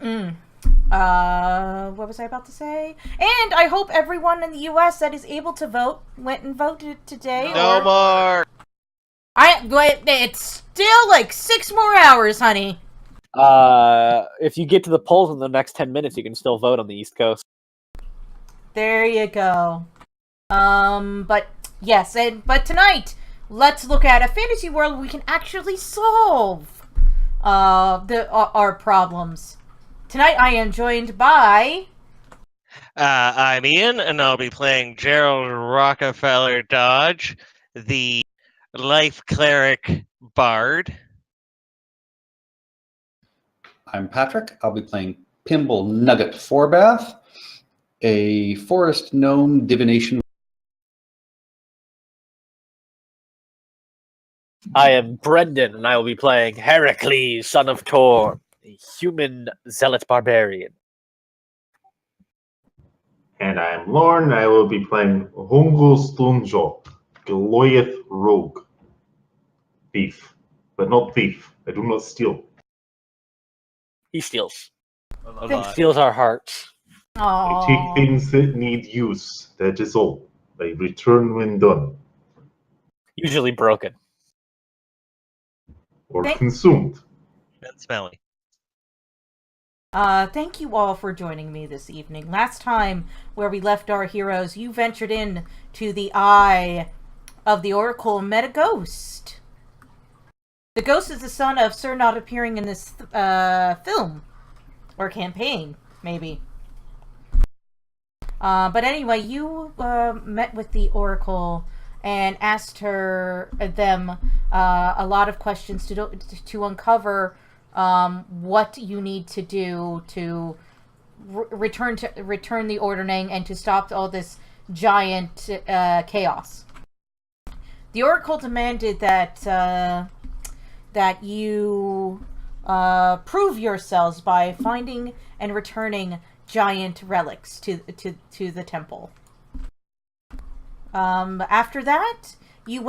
What was I about to say? And I hope everyone in the U.S. that is able to vote went and voted today. No more. It's still like 6 more hours, honey. If you get to the polls in the next 10 minutes, you can still vote on the East Coast. There you go. But yes, but tonight, let's look at a fantasy world we can actually solve our problems. Tonight, I am joined by. I'm Ian, and I'll be playing Gerald Rockefeller Dodge, the life cleric bard. I'm Patrick. I'll be playing Pimble Nugget Forbath, a forest gnome divination. I am Brendan, and I will be playing Heracles, son of Tor, a human zealot barbarian. And I'm Lorne. I will be playing Hungo Stunjo, Goliath Rogue. Thief. But not thief. I do not steal. He steals. He steals our hearts. I take things that need use. That is all. I return when done. Usually broken. Or consumed. And smelly. Thank you all for joining me this evening. Last time, where we left our heroes, you ventured in to the eye of the Oracle and met a ghost. The ghost is the son of Sir not appearing in this film. Or campaign, maybe. But anyway, you met with the Oracle and asked them a lot of questions to uncover what you need to do to return the ordering and to stop all this giant chaos. The Oracle demanded that you prove yourselves by finding and returning giant relics to the temple. After that, you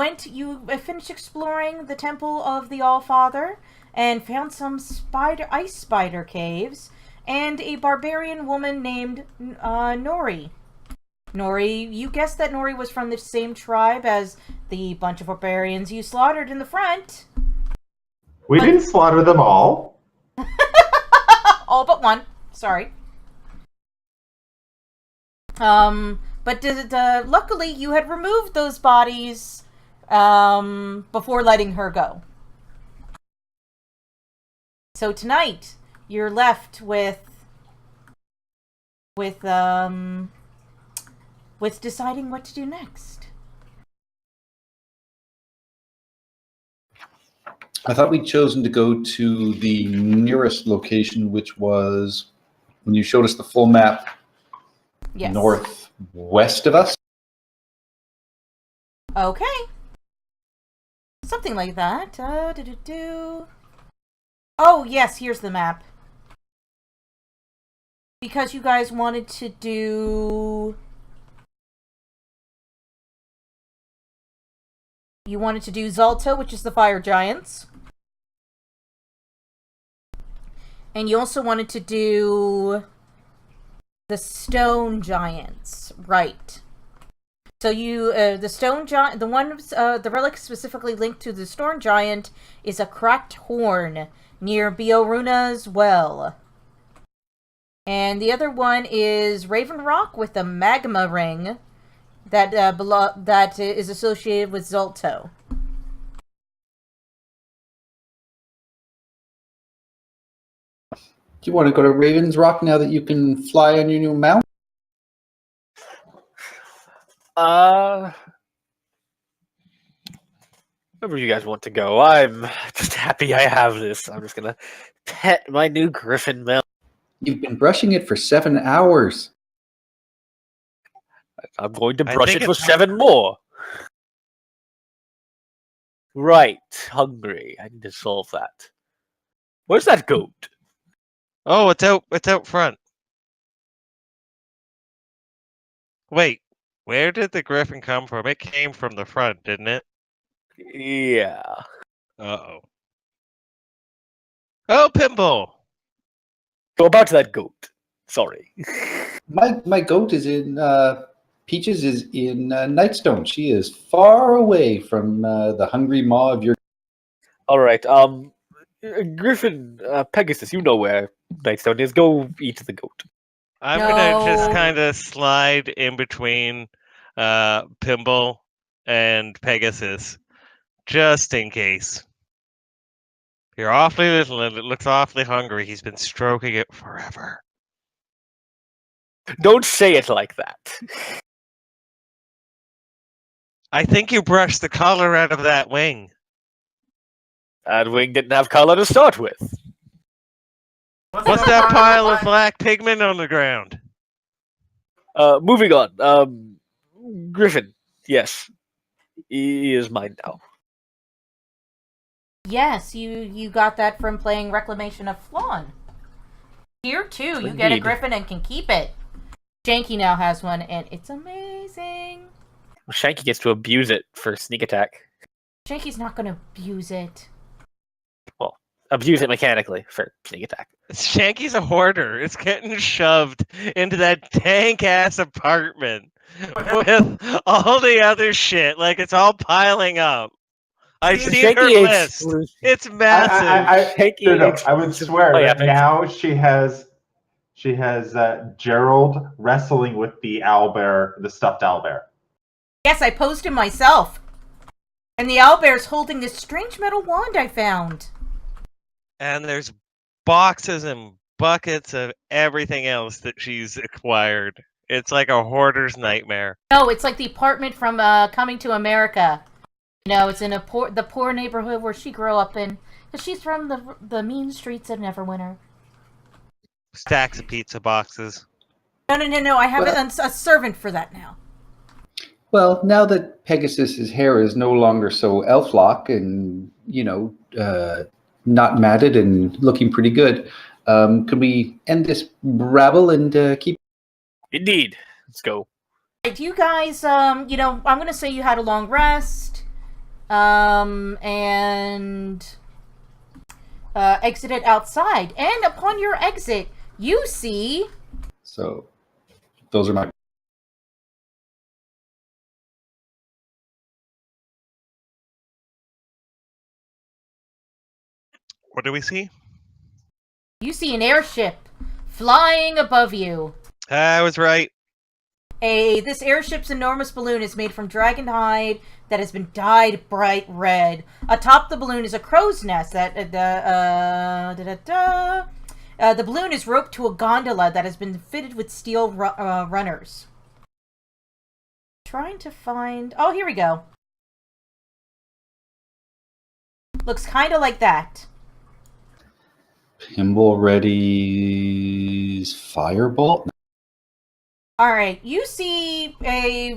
finished exploring the temple of the All-Father and found some ice spider caves and a barbarian woman named Nori. Nori, you guessed that Nori was from the same tribe as the bunch of barbarians you slaughtered in the front. We didn't slaughter them all. All but one. Sorry. But luckily you had removed those bodies before letting her go. So tonight you're left with deciding what to do next. I thought we'd chosen to go to the nearest location, which was, when you showed us the full map, yes, northwest of us. Okay. Something like that. Oh, yes, here's the map. Because you guys wanted to do... You wanted to do Zalta, which is the fire giants. And you also wanted to do the stone giants, right? So you, the stone giant, the relic specifically linked to the stone giant is a cracked horn near Bioruna's well. And the other one is Raven Rock with a magma ring that is associated with Zolto. Do you want to go to Raven's Rock now that you can fly on your new mount? Wherever you guys want to go. I'm just happy I have this. I'm just gonna pet my new Griffin mount. You've been brushing it for 7 hours. I'm going to brush it for 7 more. Right, hungry. I need to solve that. Where's that goat? Oh, it's out front. Wait, where did the griffin come from? It came from the front, didn't it? Yeah. Uh-oh. Oh, Pimble! So about that goat. Sorry. My goat is in Peaches is in Nightstone. She is far away from the hungry maw of your. All right. Griffin, Pegasus, you know where Nightstone is. Go eat the goat. I'm gonna just No. kind of slide in between Pimble and Pegasus, just in case. You're awfully little and it looks awfully hungry. He's been stroking it forever. Don't say it like that. I think you brushed the color out of that wing. That wing didn't have color to start with. What's that pile of black pigment on the ground? Moving on. Griffin, yes, he is mine now. Yes, you got that from playing Reclamation of Flawn. Here too, you get a Indeed. griffin and can keep it. Shanky now has one, and it's amazing. Shanky gets to abuse it for sneak attack. Shanky's not gonna abuse it. Abuse it mechanically for sneak attack. Shanky's a hoarder. It's getting shoved into that dank ass apartment with all the other shit. Like it's all piling up. I've seen her list. It's massive. I would swear Oh, yeah, that now she has Gerald wrestling with the owlbear, the stuffed owlbear. Yes, I posed him myself. And the owlbear's holding this strange metal wand I found. And there's boxes and buckets of everything else that she's acquired. It's like a hoarder's nightmare. No, it's like the apartment from Coming to America. You know, it's in the poor neighborhood where she grew up in. Because she's from the mean streets of Neverwinter. Stacks of pizza boxes. No. I have a servant for that now. Well, now that Pegasus's hair is no longer so elf-lock and not matted and looking pretty good, could we end this rabble and keep? Indeed. Let's go. Do you guys, I'm going to say you had a long rest, and exited outside. And upon your exit, you see... So, those are my. What do we see? You see an airship flying above you. I was right. This airship's enormous balloon is made from dragon hide that has been dyed bright red. Atop the balloon is a crow's nest. The balloon is roped to a gondola that has been fitted with steel runners. Trying to find... Oh, here we go. Looks kind of like that. Pimble ready's firebolt. All right, you see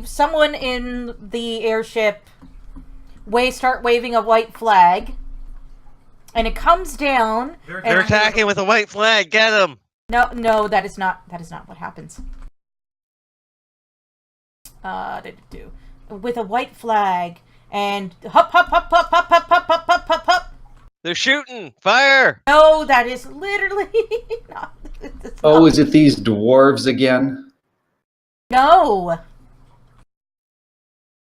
someone in the airship start waving a white flag, and it comes down. They're attacking with a white flag. Get them! No, that is not what happens. With a white flag and hop. They're shooting! Fire! No, that is literally not. Oh, is it these dwarves again? No.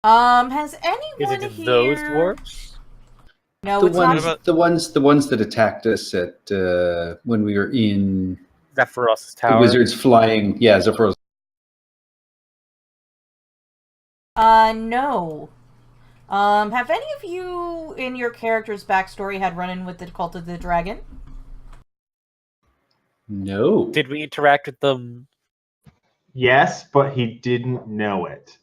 Has anyone Is it here... those dwarves? No, The it's ones, not. the ones that attacked us at when we were in Zephyros' the tower. wizards flying. Yeah, Zephyros. No. Have any of you in your character's backstory had run-in with the Cult of the Dragon? No. Did we interact with them? Yes, but he didn't know it.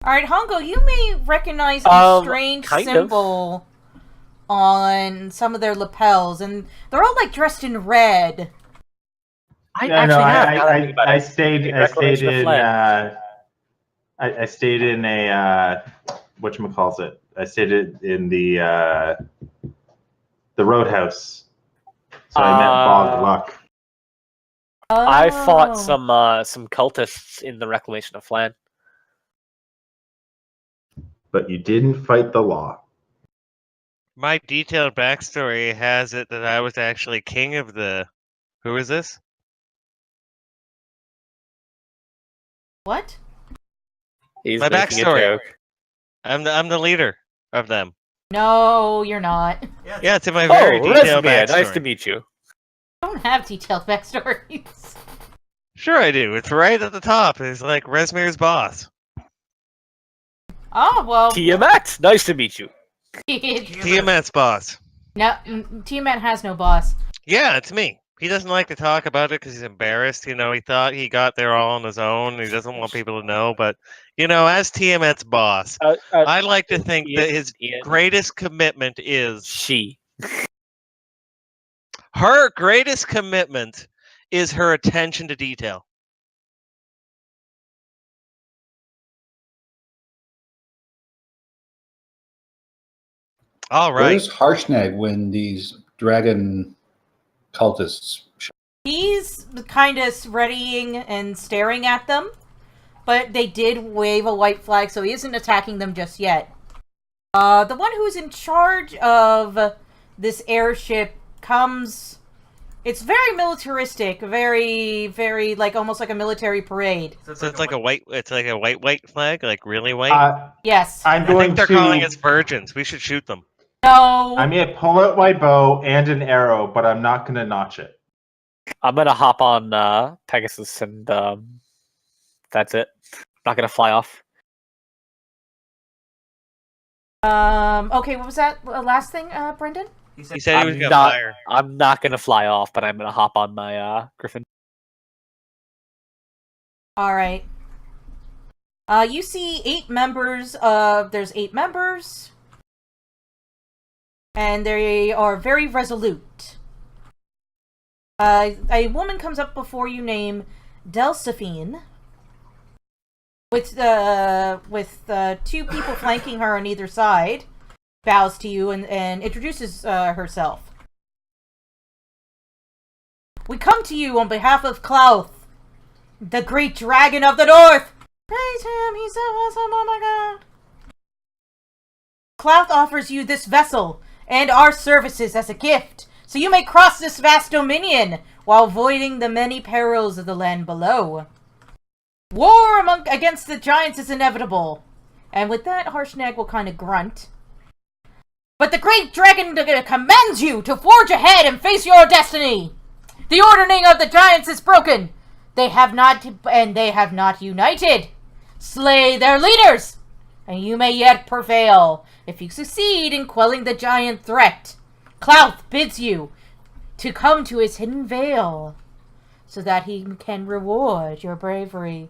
Alright, Hongo, you may recognize the strange kind of. symbol on some of their lapels, and they're all, like, dressed in red. I actually have. now that I think about I it. stayed Reclamation of in Flag. I stayed in a whatchamacallit. I stayed in the Roadhouse. So I met Bog Luck. I fought Oh. some cultists in the Reclamation of Flan. But you didn't fight the law. My detailed backstory has it that I was actually king of the Who is this? What? He's My making a backstory. joke. I'm the leader of them. No, you're not. Yeah, it's in my Oh, very detailed Rezmir, backstory. nice to meet you. I don't have detailed backstories. Sure, I do. It's right at the top. It's like Rezmir's boss. Oh, well. Tiamat, nice to meet you. Tiamat's boss. No, Tiamat has no boss. Yeah, it's me. He doesn't like to talk about it because he's embarrassed. You know, he thought he got there all on his own. He doesn't want people to know. But, you know, as Tiamat's boss, I like to think that his greatest commitment is... She. Her greatest commitment is her attention to detail. All right. Where's Harshnag when these dragon cultists? He's kind of readying and staring at them, but they did wave a white flag, so he isn't attacking them just yet. The one who's in charge of this airship comes... It's very militaristic, very, very, like, almost like a military parade. So it's like a white flag, like really white. Yes. I'm I going think they're to. calling us virgins. We should shoot them. No. I'm gonna pull out my bow and an arrow, but I'm not gonna notch it. I'm gonna hop on Pegasus and that's it. Not gonna fly off. Okay, what was that last thing, Brendan? He said he was I'm gonna not- fire. I'm not gonna fly off, but I'm gonna hop on my Griffin. Alright. You see 8 members there's 8 members. And they are very resolute. A woman comes up before you named Delphine. With 2 people flanking her on either side. Bows to you and introduces herself. We come to you on behalf of Klauth, the great dragon of the north! Praise him, he's so awesome, oh my god! Klauth offers you this vessel and our services as a gift, so you may cross this vast dominion while avoiding the many perils of the land below. War against the giants is inevitable. And with that, Harshnag will kind of grunt. But the great dragon commands you to forge ahead and face your destiny! The ordering of the giants is broken! They have not united! Slay their leaders! And you may yet prevail if you succeed in quelling the giant threat. Klauth bids you to come to his hidden vale so that he can reward your bravery.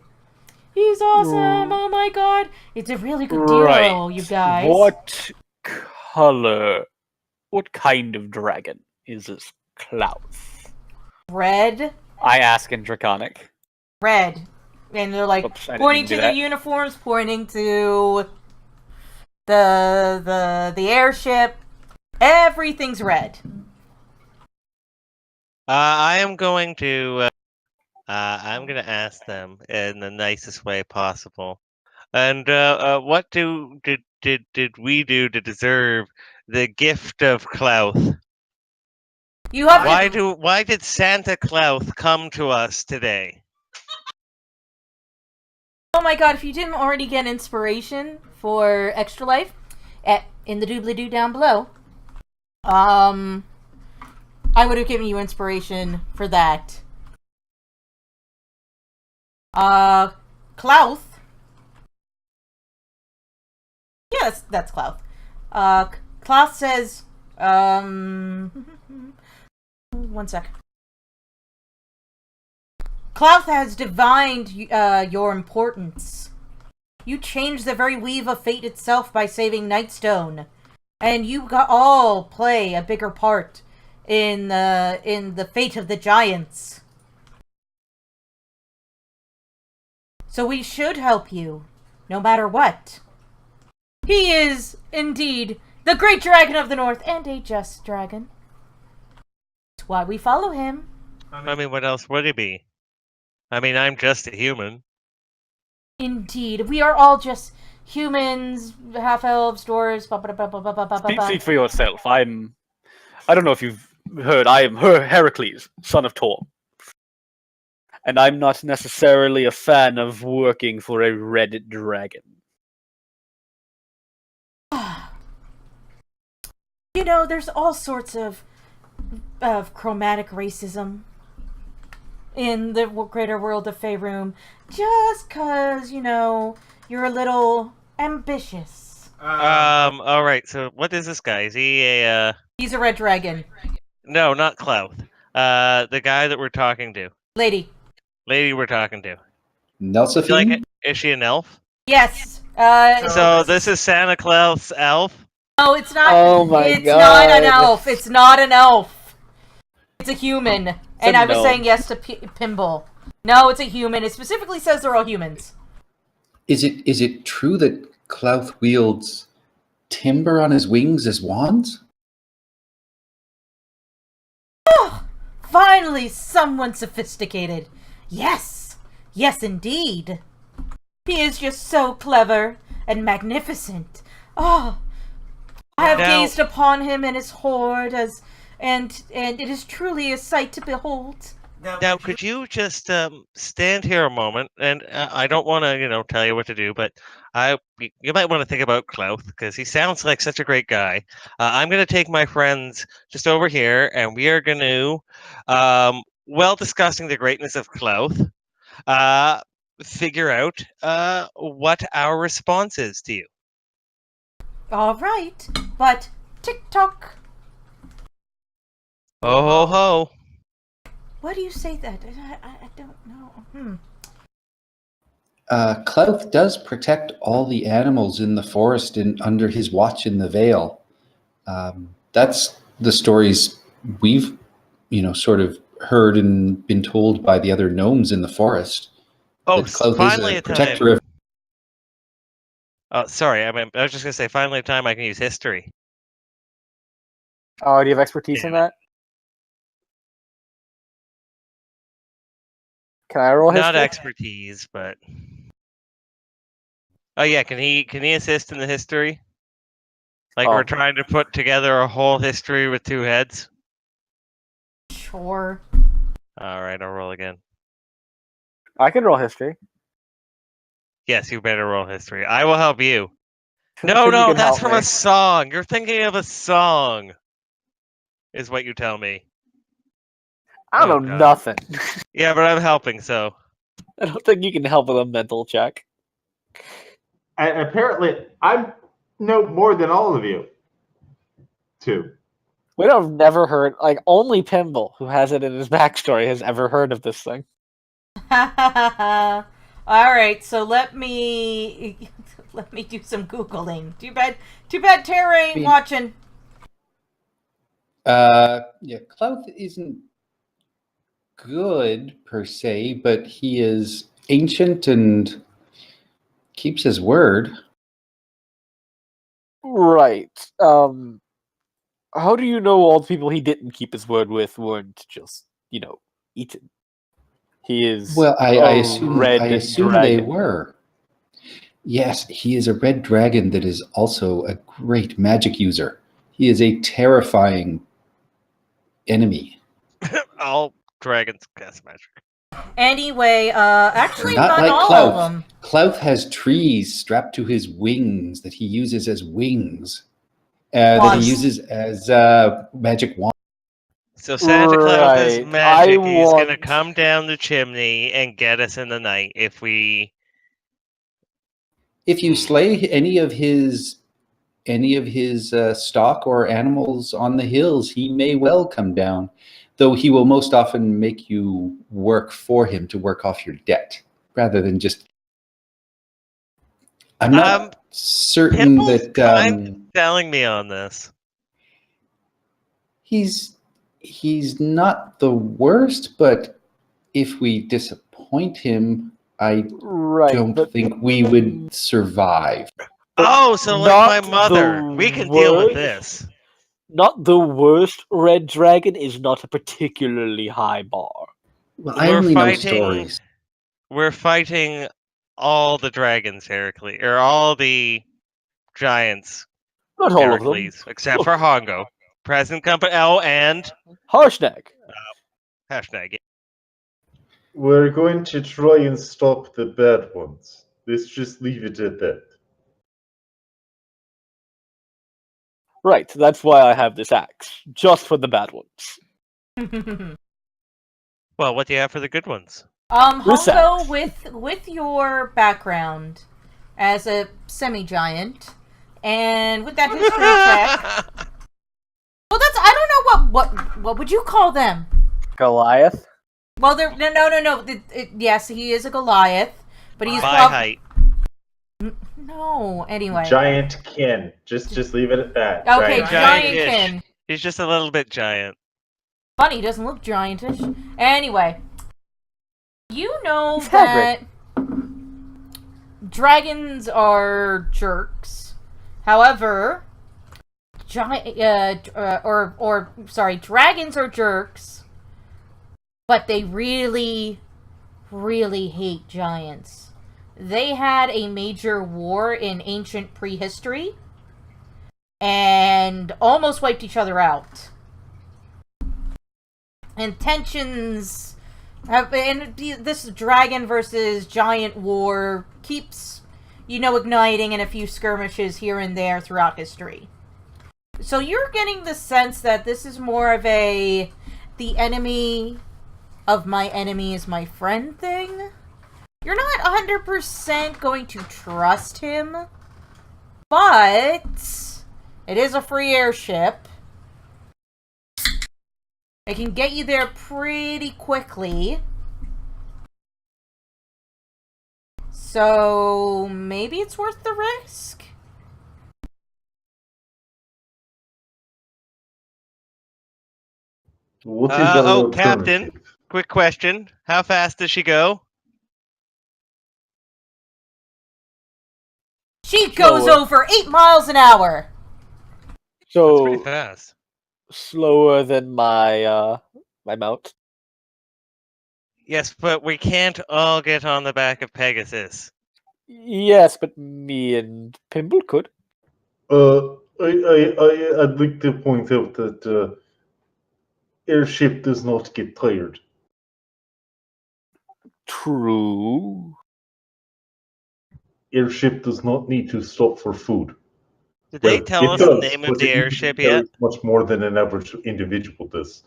He's awesome! Oh my god! It's a really good deal, you guys. What color? What kind of dragon is this Klauth? Red. I ask in Draconic. Red. And they're like Oops, I didn't pointing mean to do their that. uniforms, pointing to the airship. Everything's red. I am going to. I'm going to ask them in the nicest way possible. And what did we do to deserve the gift of Klauth? You have to... Why did Santa Klauth come to us today? Oh my god, if you didn't already get inspiration for Extra Life, in the doobly-doo down below, I would have given you inspiration for that. Klauth. Yeah, that's Klauth. Klauth says, one sec. Klauth has divined your importance. You changed the very weave of fate itself by saving Nightstone, and you all play a bigger part in the fate of the giants. So we should help you, no matter what. He is, indeed, the great dragon of the north, and a just dragon. That's why we follow him. I mean, what else would he be? I mean, I'm just a human. Indeed, we are all just humans, half-elves, dwarves, Speak for yourself. I don't know if you've heard, I am Heracles, son of Tor. And I'm not necessarily a fan of working for a red dragon. You know, there's all sorts of chromatic racism in the greater world of Faerun. Just 'cause, you know, you're a little ambitious. All right. So what is this guy? Is he a? He's a red dragon. No, not Clouth. The guy that we're talking to, Lady. lady we're talking to. Nelsophine? Like, is she an elf? Yes. So this is Santa Claus elf. No, it's not. Oh my it's God. not an elf. It's not an elf. It's a human. And I was gnome. saying yes to Pimble. No, it's a human. It specifically says they're all humans. Is it true that Clouth wields timber on his wings as wands? Oh, finally, someone sophisticated. Yes. Yes, indeed. He is just so clever and magnificent. Oh, I have Now- gazed upon him and his hoard and it is truly a sight to behold. Now, could you just stand here a moment? And I don't want to, tell you what to do, but you might want to think about Clouth because he sounds like such a great guy. I'm going to take my friends just over here, and we are going to, while discussing the greatness of Clouth, figure out what our response is to you. All right, but tick-tock. Oh ho ho! Why do you say that? I don't know. Clouth does protect all the animals in the forest and under his watch in the Vale. That's the stories we've, sort of heard and been told by the other gnomes in the forest. Oh, That Clouth finally is a a time. protector of. Oh, sorry. I was just gonna say, finally a time I can use history. Oh, do you have expertise in that? Can I roll Not history? expertise, but oh yeah, can he assist in the history? Like Oh. we're trying to put together a whole history with two heads. Sure. All right, I'll roll again. I can roll history. Yes, you better roll history. I will help you. Think No, you no, can that's help from me. a song. You're thinking of a song, is what you tell me. I Oh, don't know God. nothing. Yeah, but I'm helping, so. I don't think you can help with a mental check. And apparently, I know more than all of you. Two. We don't have never heard, like, only Pimble, who has it in his backstory, has ever heard of this thing. All right, so let me do some googling. Too bad Tara ain't Me- watching. Yeah, Clouth isn't good per se, but he is ancient and keeps his word. Right. How do you know all the people he didn't keep his word with weren't just, eaten? He is Well, I a assume red they dragon. were. Yes, he is a red dragon that is also a great magic user. He is a terrifying enemy. All dragons cast magic. Anyway, actually, Not not like all Clouth. of them. Clouth has trees strapped to his wings that he uses as wings. That Wands. he uses as magic wands. So Santa Claus is Right, magic. I He's gonna want- come down the chimney and get us in the night if we. If you slay any of his stock or animals on the hills, he may well come down, though he will most often make you work for him to work off your debt rather than just. I'm not certain Pimple's that kind selling me on this. he's not the worst, but if we disappoint him, I Right, don't but think we would survive. Oh, so like my not mother. the We can deal with worst. this. not the worst red dragon is not a particularly high bar. Well, I We're only know fighting- stories. We're fighting all the dragons, Heracles, or all the giants, Not all of them. Heracles, except for Hongo. Present company. Oh, and Harshnag. hashtag. We're going to try and stop the bad ones. Let's just leave it at that. Right, that's why I have this axe. Just for the bad ones. Well, what do you have for the good ones? This Hongo, axe. with your background as a semi-giant, and with that history check, well, that's I don't know what would you call them? Goliath. Well, they're no. Yes, he is a Goliath, but he's By height. No, anyway. Giant kin. Just leave it at that. Okay, Giant Giant-ish. giant-kin. He's just a little bit giant. Funny, he doesn't look giantish. Anyway, you know He's that dragons are jerks. However, dragons are jerks, but they really, really hate giants. They had a major war in ancient prehistory and almost wiped each other out. And tensions and this dragon versus giant war keeps, igniting in a few skirmishes here and there throughout history. So you're getting the sense that this is more of the enemy of my enemy is my friend thing. You're not 100% going to trust him, but it is a free airship. It can get you there pretty quickly. So maybe it's worth the risk? What is our Oh, alternative? Captain. Quick question. How fast does she go? She goes Slower. over 8 miles an hour. That's So pretty fast. slower than my my mount. Yes, but we can't all get on the back of Pegasus. Yes, but me and Pimble could. I'd like to point out that airship does not get tired. True. Airship does not need to stop for food. Did they Well, tell it us does, the name of but the it airship usually yet? carries much more than an average individual does.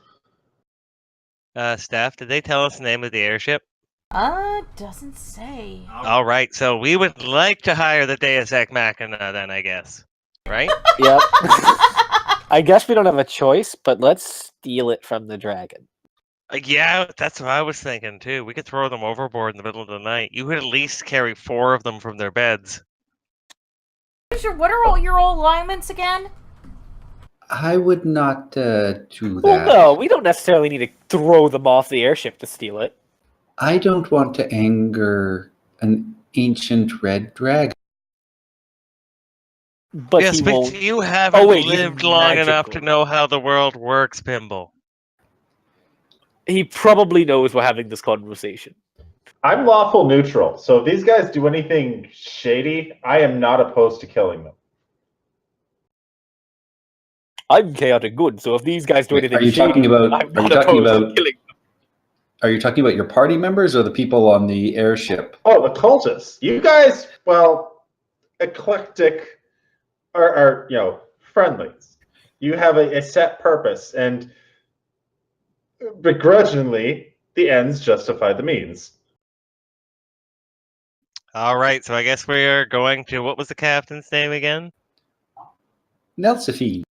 Staff, did they tell us the name of the airship? Doesn't say. All right, so we would like to hire the Deus Ex Machina then, I guess. Right? Yep. I guess we don't have a choice, but let's steal it from the dragon. Yeah, that's what I was thinking too. We could throw them overboard in the middle of the night. You could at least carry 4 of them from their beds. What are all your alignments again? I would not do Well, that. no, we don't necessarily need to throw them off the airship to steal it. I don't want to anger an ancient red dragon. But yes, he but won't. you haven't Oh, wait, he's lived long enough to magical. know how the world works, Pimble. He probably knows we're having this conversation. I'm lawful neutral, so if these guys do anything shady, I am not opposed to killing them. I'm chaotic good, so if these guys do Wait, anything are you shady, talking about- I'm are you not talking opposed to about- killing them. Are you talking about your party members or the people on the airship? Oh, the cultists. You guys, well, eclectic are friendlies. You have a set purpose, and begrudgingly, the ends justify the means. All right, so I guess we are going to. What was the captain's name again? Nelsophine.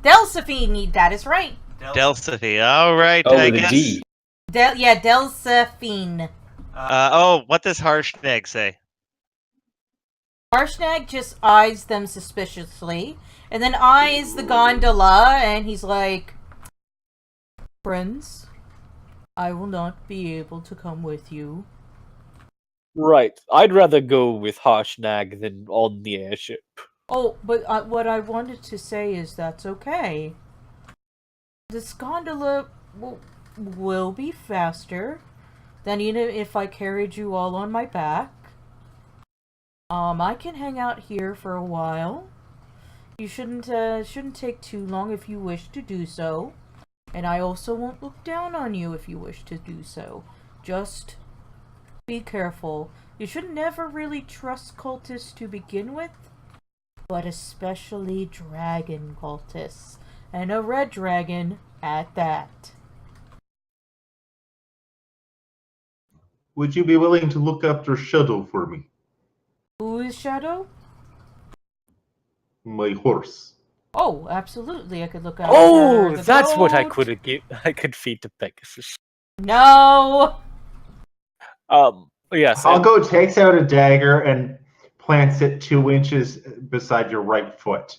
Delphine, that is right. Delphine. All right, Oh, I with a guess. D. Delphine. What does Harshnag say? Harshnag just eyes them suspiciously, and then eyes the gondola, and he's like, "Friends, I will not be able to come with you." Right. I'd rather go with Harshnag than on the airship. Oh, but what I wanted to say is that's okay. This gondola will be faster than even if I carried you all on my back. I can hang out here for a while. You shouldn't take too long if you wish to do so. And I also won't look down on you if you wish to do so. Just be careful. You should never really trust cultists to begin with, but especially dragon cultists. And a red dragon at that. Would you be willing to look after Shadow for me? Who is Shadow? My horse. Oh, absolutely. I could look after Oh, the that's what I goat. could feed to Pegasus. No! Yes. and- Hongo takes out a dagger and plants it 2 inches beside your right foot.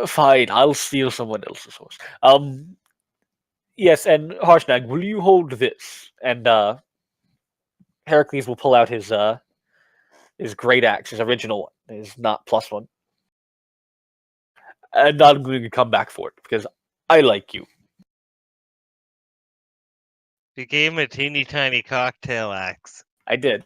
Fine, I'll steal someone else's horse. Yes, and Harshnag, will you hold this? And Heracles will pull out his great axe, his original one, his not +1. And I'm going to come back for it because I like you. You gave him a teeny tiny cocktail axe. I did.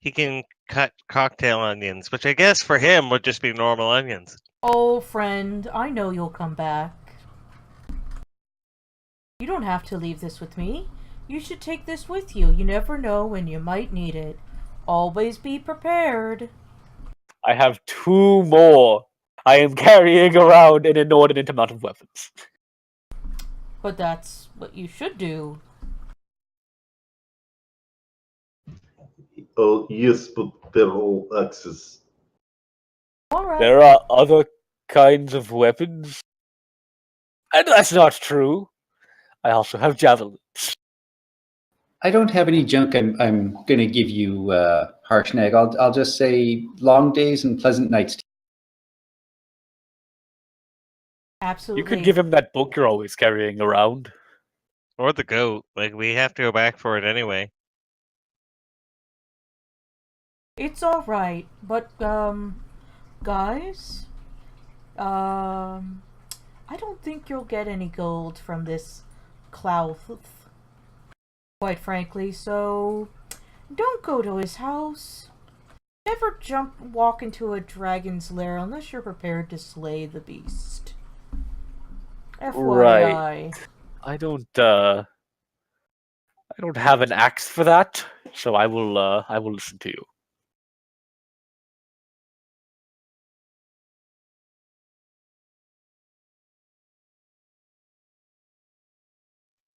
He can cut cocktail onions, which I guess for him would just be normal onions. Oh, friend, I know you'll come back. You don't have to leave this with me. You should take this with you. You never know when you might need it. Always be prepared. I have 2 more. I am carrying around an inordinate amount of weapons. But that's what you should do. Oh, yes, but they're all axes. Alright. There are other kinds of weapons. And that's not true. I also have javelins. I don't have any junk. I'm going to give you, Harshnag. I'll just say long days and pleasant nights. Absolutely. You could give him that book you're always carrying around. Or the goat. Like, we have to go back for it anyway. It's alright, but, guys? I don't think you'll get any gold from this Clouth, quite frankly, so don't go to his house. Never walk into a dragon's lair unless you're prepared to slay the beast. FYI. I don't have an axe for that, so I will listen to you.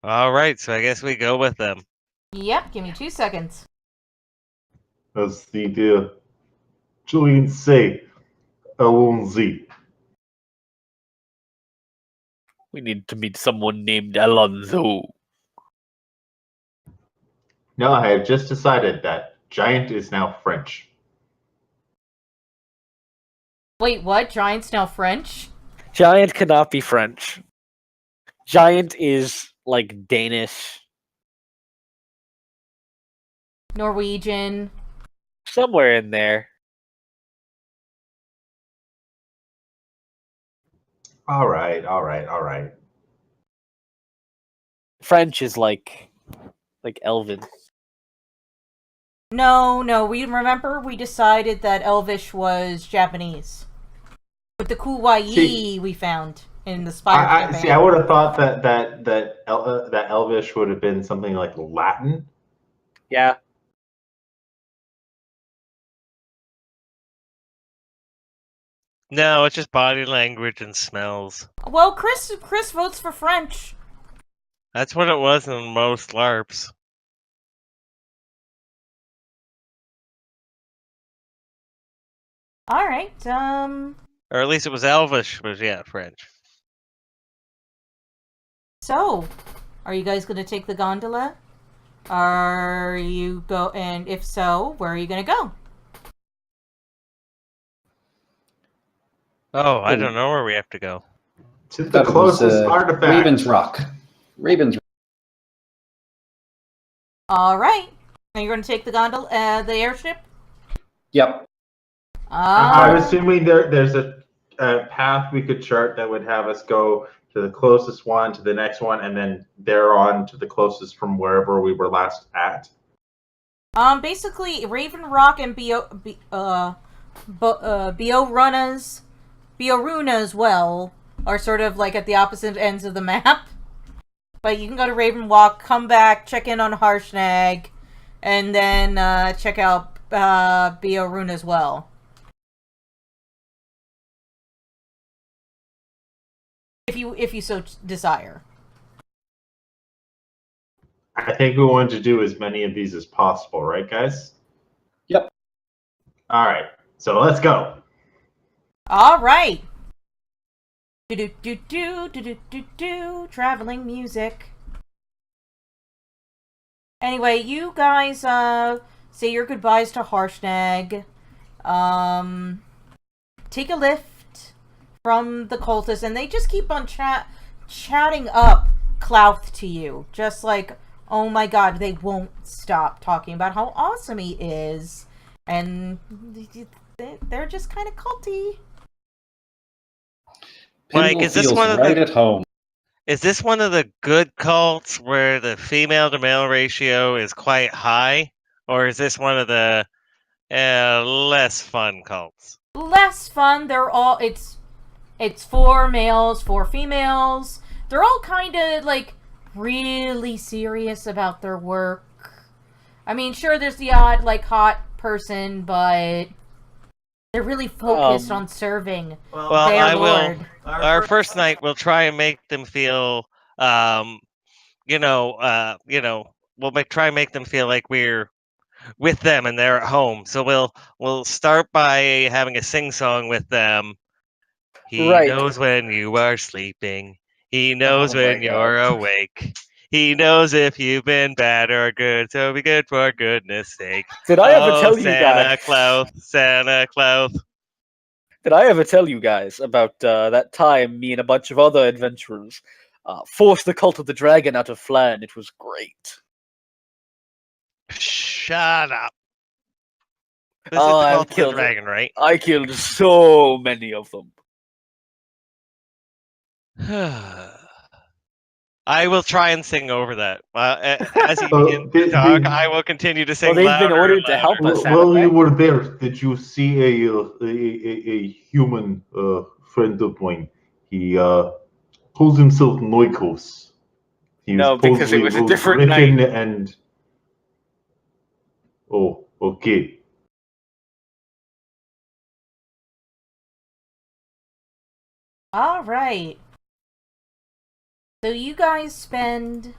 Alright, so I guess we go with them. Yep, give me 2 seconds. As the Julian say, Alonzi. We need to meet someone named Alonso. No, I have just decided that giant is now French. Wait, what? Giant's now French? Giant cannot be French. Giant is like Danish. Norwegian. Somewhere in there. All right. French is like Elven. No, we decided that Elvish was Japanese. With the Kuwai we found in the Spire campaign. See, I would have thought that Elvish would have been something like Latin. Yeah. No, it's just body language and smells. Well, Chris votes for French. That's what it was in most LARPs. Alright, Or at least it was Elvish, but yeah, French. so, are you guys gonna take the gondola? And if so, where are you gonna go? Oh, I don't know where we have to go. To the That was, closest artifact. Raven's Rock. Raven's. Alright. Are you gonna take the gondola, the airship? Yep. I'm assuming there's a path we could chart that would have us go to the closest one, to the next one, and then there on to the closest from wherever we were last at. Basically, Raven Rock and Bioruna as well are sort of like at the opposite ends of the map. But you can go to Raven Walk, come back, check in on Harshnag, and then check out Bioruna as well. If you so desire. I think we want to do as many of these as possible, right, guys? Yep. All right, so let's go. All right. Do do do do do do do do. Traveling music. Anyway, you guys say your goodbyes to Harshnag. Take a lift from the cultists, and they just keep on chatting up Clouth to you, just like, oh my god, they won't stop talking about how awesome he is, and they're just kind of culty. Like, Pimble is this feels one of right the- at home. Is this one of the good cults where the female to male ratio is quite high? Or is this one of the less fun cults? Less fun. They're all it's 4 males, 4 females. They're all kind of like really serious about their work. I mean, sure, there's the odd like hot person, but they're really focused on serving Well, their I will. lord. Our first night, we'll try and make them feel, try and make them feel like we're with them and they're at home. So we'll start by having a sing song with them. He Right. knows when you are sleeping. He knows Oh my when you're God. awake. He knows if you've been bad or good, so be good for goodness sake. Did I ever Oh, tell you Santa guys? Claus, Santa Claus. Did I ever tell you guys about that time me and a bunch of other adventurers forced the Cult of the Dragon out of Flan? It was great. Shut up. This Oh, is the I Cult of the killed it. Dragon, right? I killed so many of them. I will try and sing over that. As he Oh, begins to talk, I will continue to sing they've louder been ordered and to help louder. us. While you haven't were there, did you see a human friend of mine? He calls himself Noikos. He No, because it supposedly was a rode different Griffin night. and... Oh, okay. All right. So you guys spend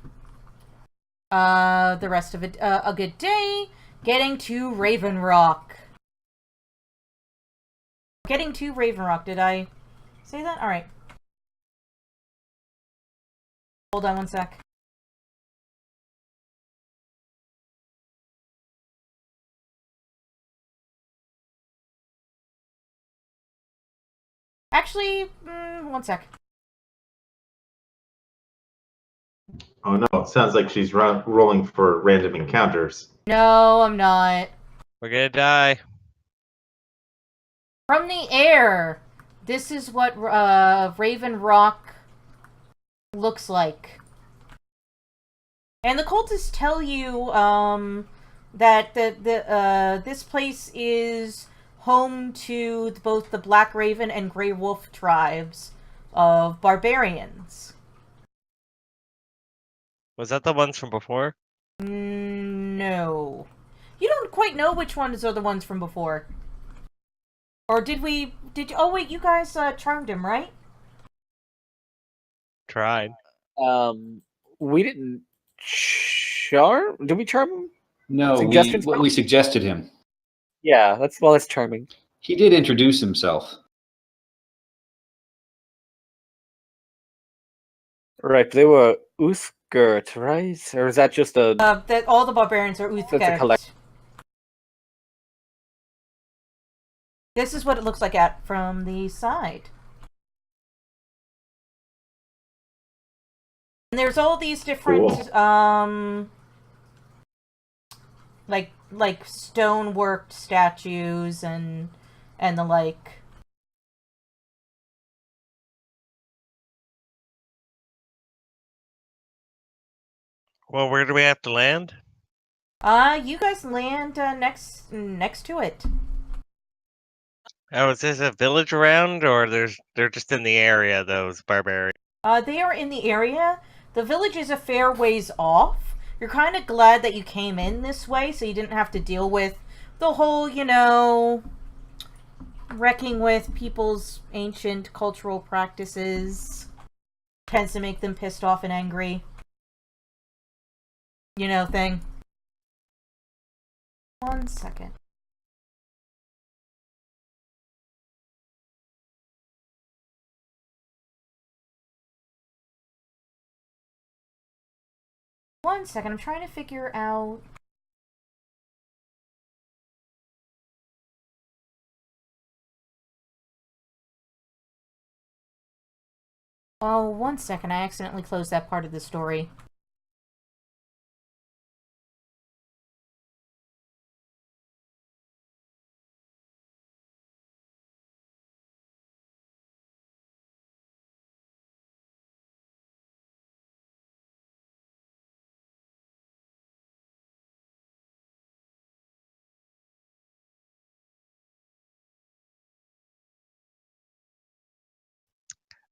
the rest of it a good day getting to Raven Rock. Getting to Raven Rock. Did I say that? All right. Hold on one sec. Actually, one sec. Oh no, it sounds like she's rolling for random encounters. No, I'm not. We're gonna die. From the air, this is what Raven Rock looks like. And the cultists tell you that this place is home to both the Black Raven and Grey Wolf tribes of barbarians. Was that the ones from before? No. You don't quite know which ones are the ones from before. Or did we... Oh wait, you guys charmed him, right? Tried. We didn't charm. Did we charm him? No, Suggestions, we suggested him. Yeah, that's charming. He did introduce himself. Right, they were Uthgert, right? Or is that just a? That all the barbarians are That's a Uthgert. collect- This is what it looks like from the side. And there's all these different Cool. like stoneworked statues and the like. Well, where do we have to land? You guys land next to it. Oh, is this a village around, or they're just in the area? Those barbarians. They are in the area. The village is a fair ways off. You're kind of glad that you came in this way, so you didn't have to deal with the whole, wrecking with people's ancient cultural practices. Tends to make them pissed off and angry. Thing. 1 second. One second, I'm trying to figure out... Oh, 1 second, I accidentally closed that part of the story.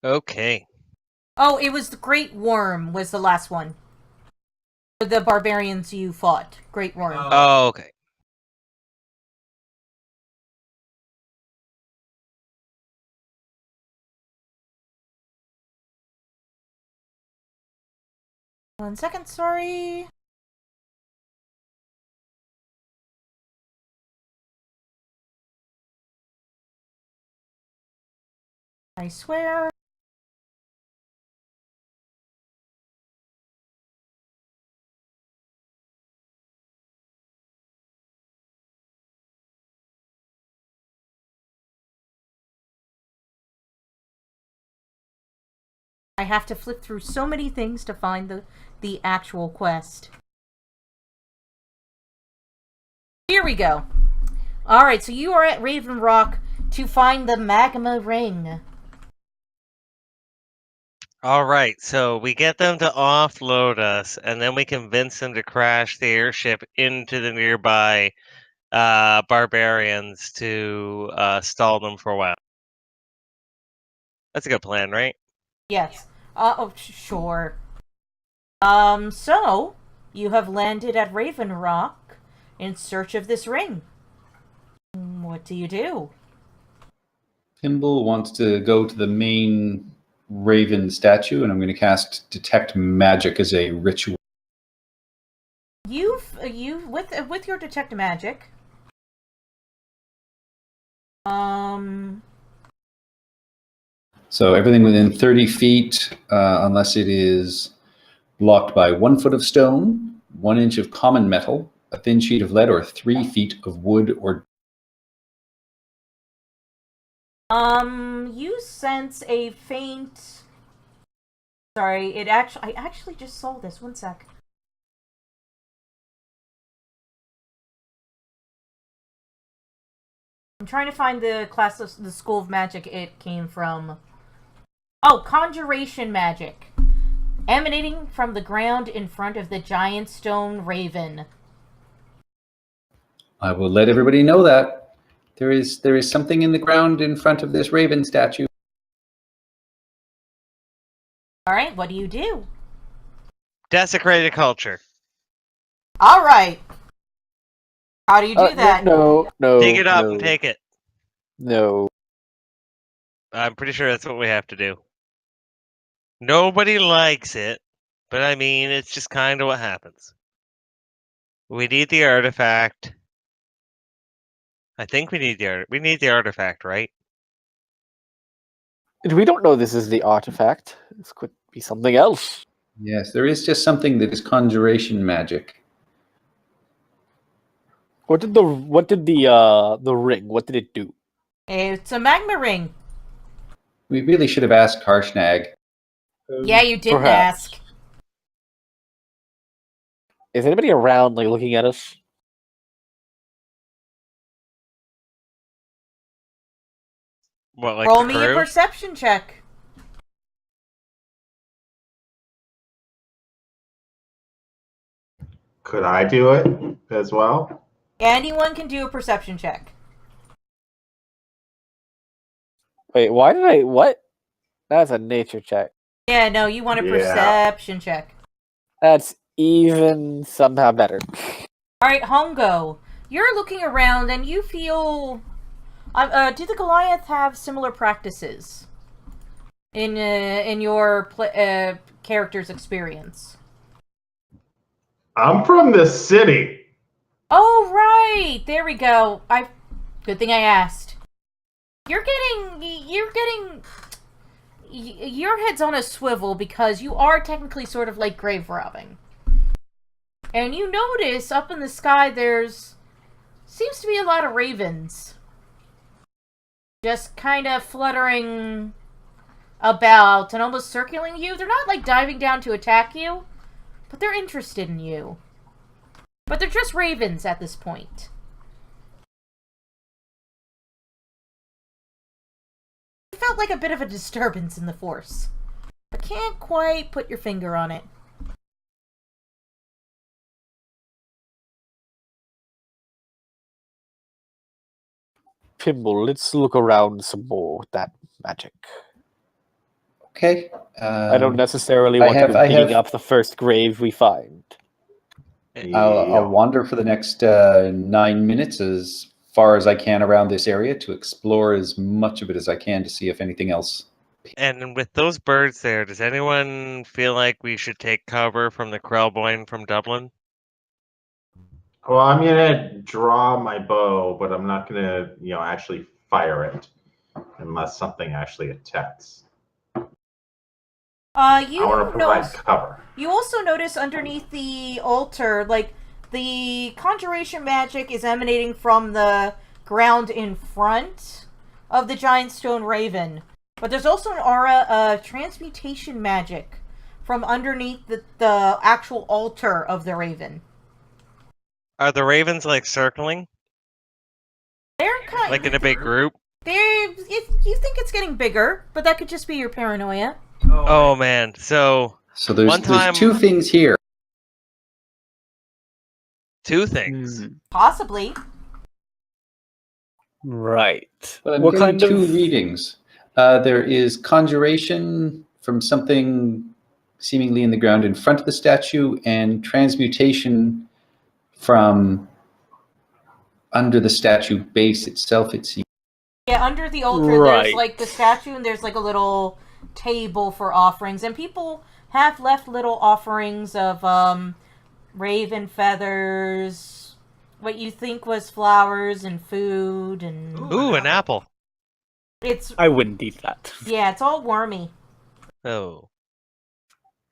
Okay. Oh, it was the Great Worm was the last one. The barbarians you fought. Great Worm. Oh, okay. One second, sorry. I swear. I have to flip through so many things to find the actual quest. Here we go. Alright, so you are at Raven Rock to find the magma ring. All right, so we get them to offload us, and then we convince them to crash the airship into the nearby barbarians to stall them for a while. That's a good plan, right? Yes. Sure. So, you have landed at Raven Rock in search of this ring. What do you do? Pimble wants to go to the main Raven statue, and I'm going to cast Detect Magic as a ritual. With your Detect Magic. So everything within 30 feet, unless it is blocked by 1 foot of stone, 1 inch of common metal, a thin sheet of lead, or 3 feet of wood or... You sense a faint... Sorry, I actually just saw this. 1 sec. I'm trying to find the class of the School of Magic it came from. Oh, Conjuration Magic. Emanating from the ground in front of the giant stone raven. I will let everybody know that. There is something in the ground in front of this raven statue. Alright, what do you do? Desecrated culture. Alright. How do you do that? No. Dig it up no, and take it. No. I'm pretty sure that's what we have to do. Nobody likes it, but I mean, it's just kind of what happens. We need the artifact. I think we need the artifact, right? We don't know this is the artifact. This could be something else. Yes, there is just something that is conjuration magic. What did the ring? What did it do? It's a magma ring. We really should have asked Harshnag. Yeah, you didn't Perhaps. ask. Is anybody around, like, looking at us? What, like Roll the me a crew? perception check. Could I do it as well? Anyone can do a perception check. Wait, why did I... What? That's a nature check. Yeah, no, you want a Yeah. perception check. That's even somehow better. Alright, Hongo. You're looking around and you feel... do the Goliath have similar practices in your character's experience? I'm from the city. Oh, right! There we go. Good thing I asked. Your head's on a swivel because you are technically sort of like grave robbing. And you notice up in the sky seems to be a lot of ravens. Just kind of fluttering about and almost circling you. They're not like diving down to attack you, but they're interested in you. But they're just ravens at this point. It felt like a bit of a disturbance in the force. I can't quite put your finger on it. Pimble, let's look around some more with that magic. Okay. I don't necessarily I want have- to go I digging have- up the first grave we find. I'll wander for the next 9 minutes as far as I can around this area to explore as much of it as I can to see if anything else. And with those birds there, does anyone feel like we should take cover from the Krellboyne from Dublin? Well, I'm gonna draw my bow, but I'm not gonna, actually fire it unless something actually attacks. I want to provide cover. You also notice underneath the altar, like, the conjuration magic is emanating from the ground in front of the giant stone raven. But there's also an aura of transmutation magic from underneath the actual altar of the raven. Are the ravens like circling? They're kind Like in a big group? you think it's getting bigger, but that could just be your paranoia. Oh man, so So there's, One time- there's two things here. two things. Possibly. Right. But I'm What getting kind two of... readings. There is conjuration from something seemingly in the ground in front of the statue, and transmutation from under the statue base itself, it seems. Yeah, under the altar, there's Right. like the statue, and there's like a little table for offerings, and people have left little offerings of raven feathers, what you think was flowers and food, and Ooh, an apple. it's I wouldn't eat that. yeah, it's all wormy. Oh.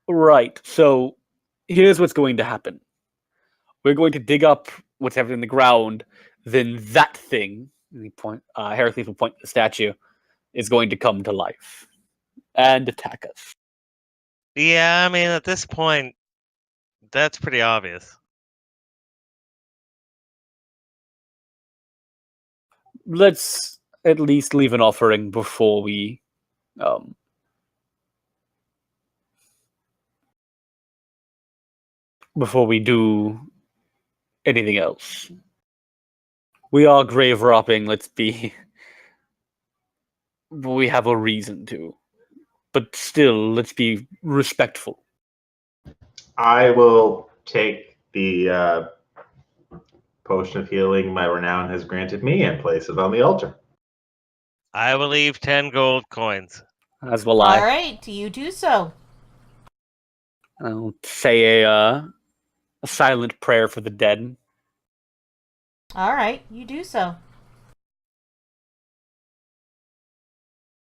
Right. So here's what's going to happen. We're going to dig up whatever in the ground. Then that thing, and he Heracles will point to the statue, is going to come to life and attack us. Yeah, I mean at this point, that's pretty obvious. Let's at least leave an offering before we do anything else. We are grave robbing, let's be... We have a reason to. But still, let's be respectful. I will take the potion of healing my renown has granted me and place it on the altar. I will leave 10 gold coins. As will I. All right, you do so. I'll say a silent prayer for the dead. All right, you do so.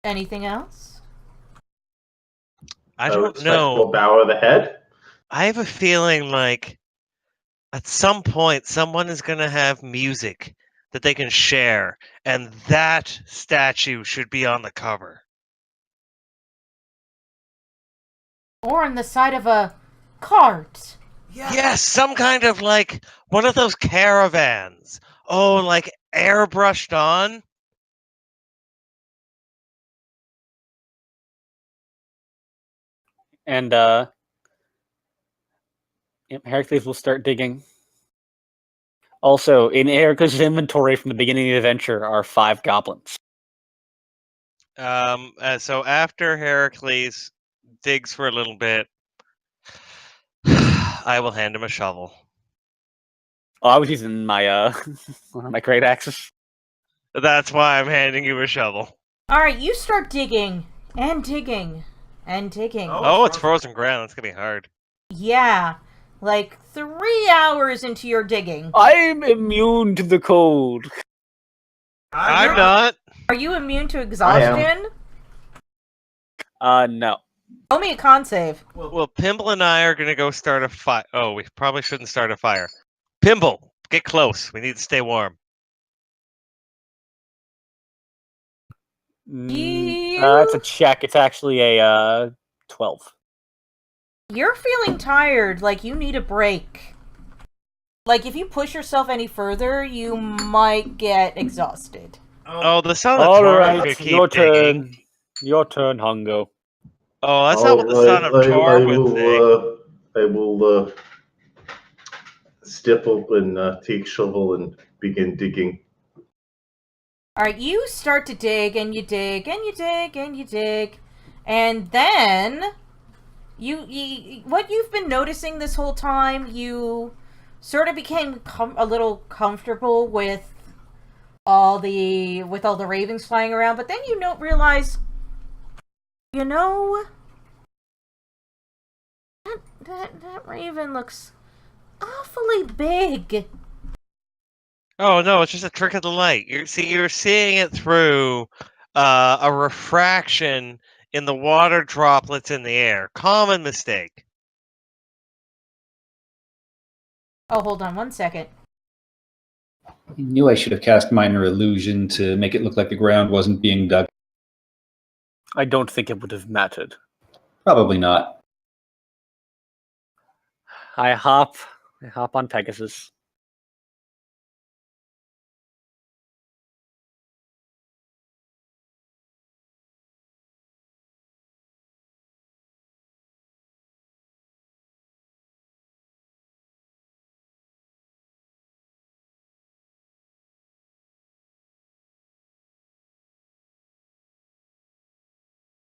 Anything else? I A don't respectful know. bow of the head. I have a feeling like at some point someone is going to have music that they can share, and that statue should be on the cover. Or on the side of a cart. Yes, some kind of like one of those caravans. Oh, like airbrushed on. And Yep, Heracles will start digging. Also, in Heracles' inventory from the beginning of the adventure are 5 goblins. So after Heracles digs for a little bit, I will hand him a shovel. Oh, I was using my my great axes. That's why I'm handing you a shovel. Alright, you start digging. And digging. And digging. Oh, it's frozen ground. It's gonna be hard. Yeah. Like 3 hours into your digging. I'm immune to the cold. I'm not. Are you immune to exhaustion? No. Roll me a con save. Well, Pimble and I are gonna go start a fire. Oh, we probably shouldn't start a fire. Pimble, get close. We need to stay warm. It's a check. It's actually a 12. You're feeling tired, like you need a break. Like if you push yourself any further, you might get exhausted. Oh, the son of All Tor right, could keep your digging. turn. Your turn, Hungo. Oh, that's not what the son of Tor would think. I will step up and take shovel and begin digging. Alright, you start to dig, and you dig, and you dig, and you dig. And then, you what you've been noticing this whole time, you sort of became a little comfortable with all the ravens flying around, but then you don't realize, you know, that raven looks awfully big. Oh no, it's just a trick of the light. You're seeing it through a refraction in the water droplets in the air. Common mistake. Oh, hold on one second. I knew I should have cast Minor Illusion to make it look like the ground wasn't being dug. I don't think it would have mattered. Probably not. I hop on Pegasus.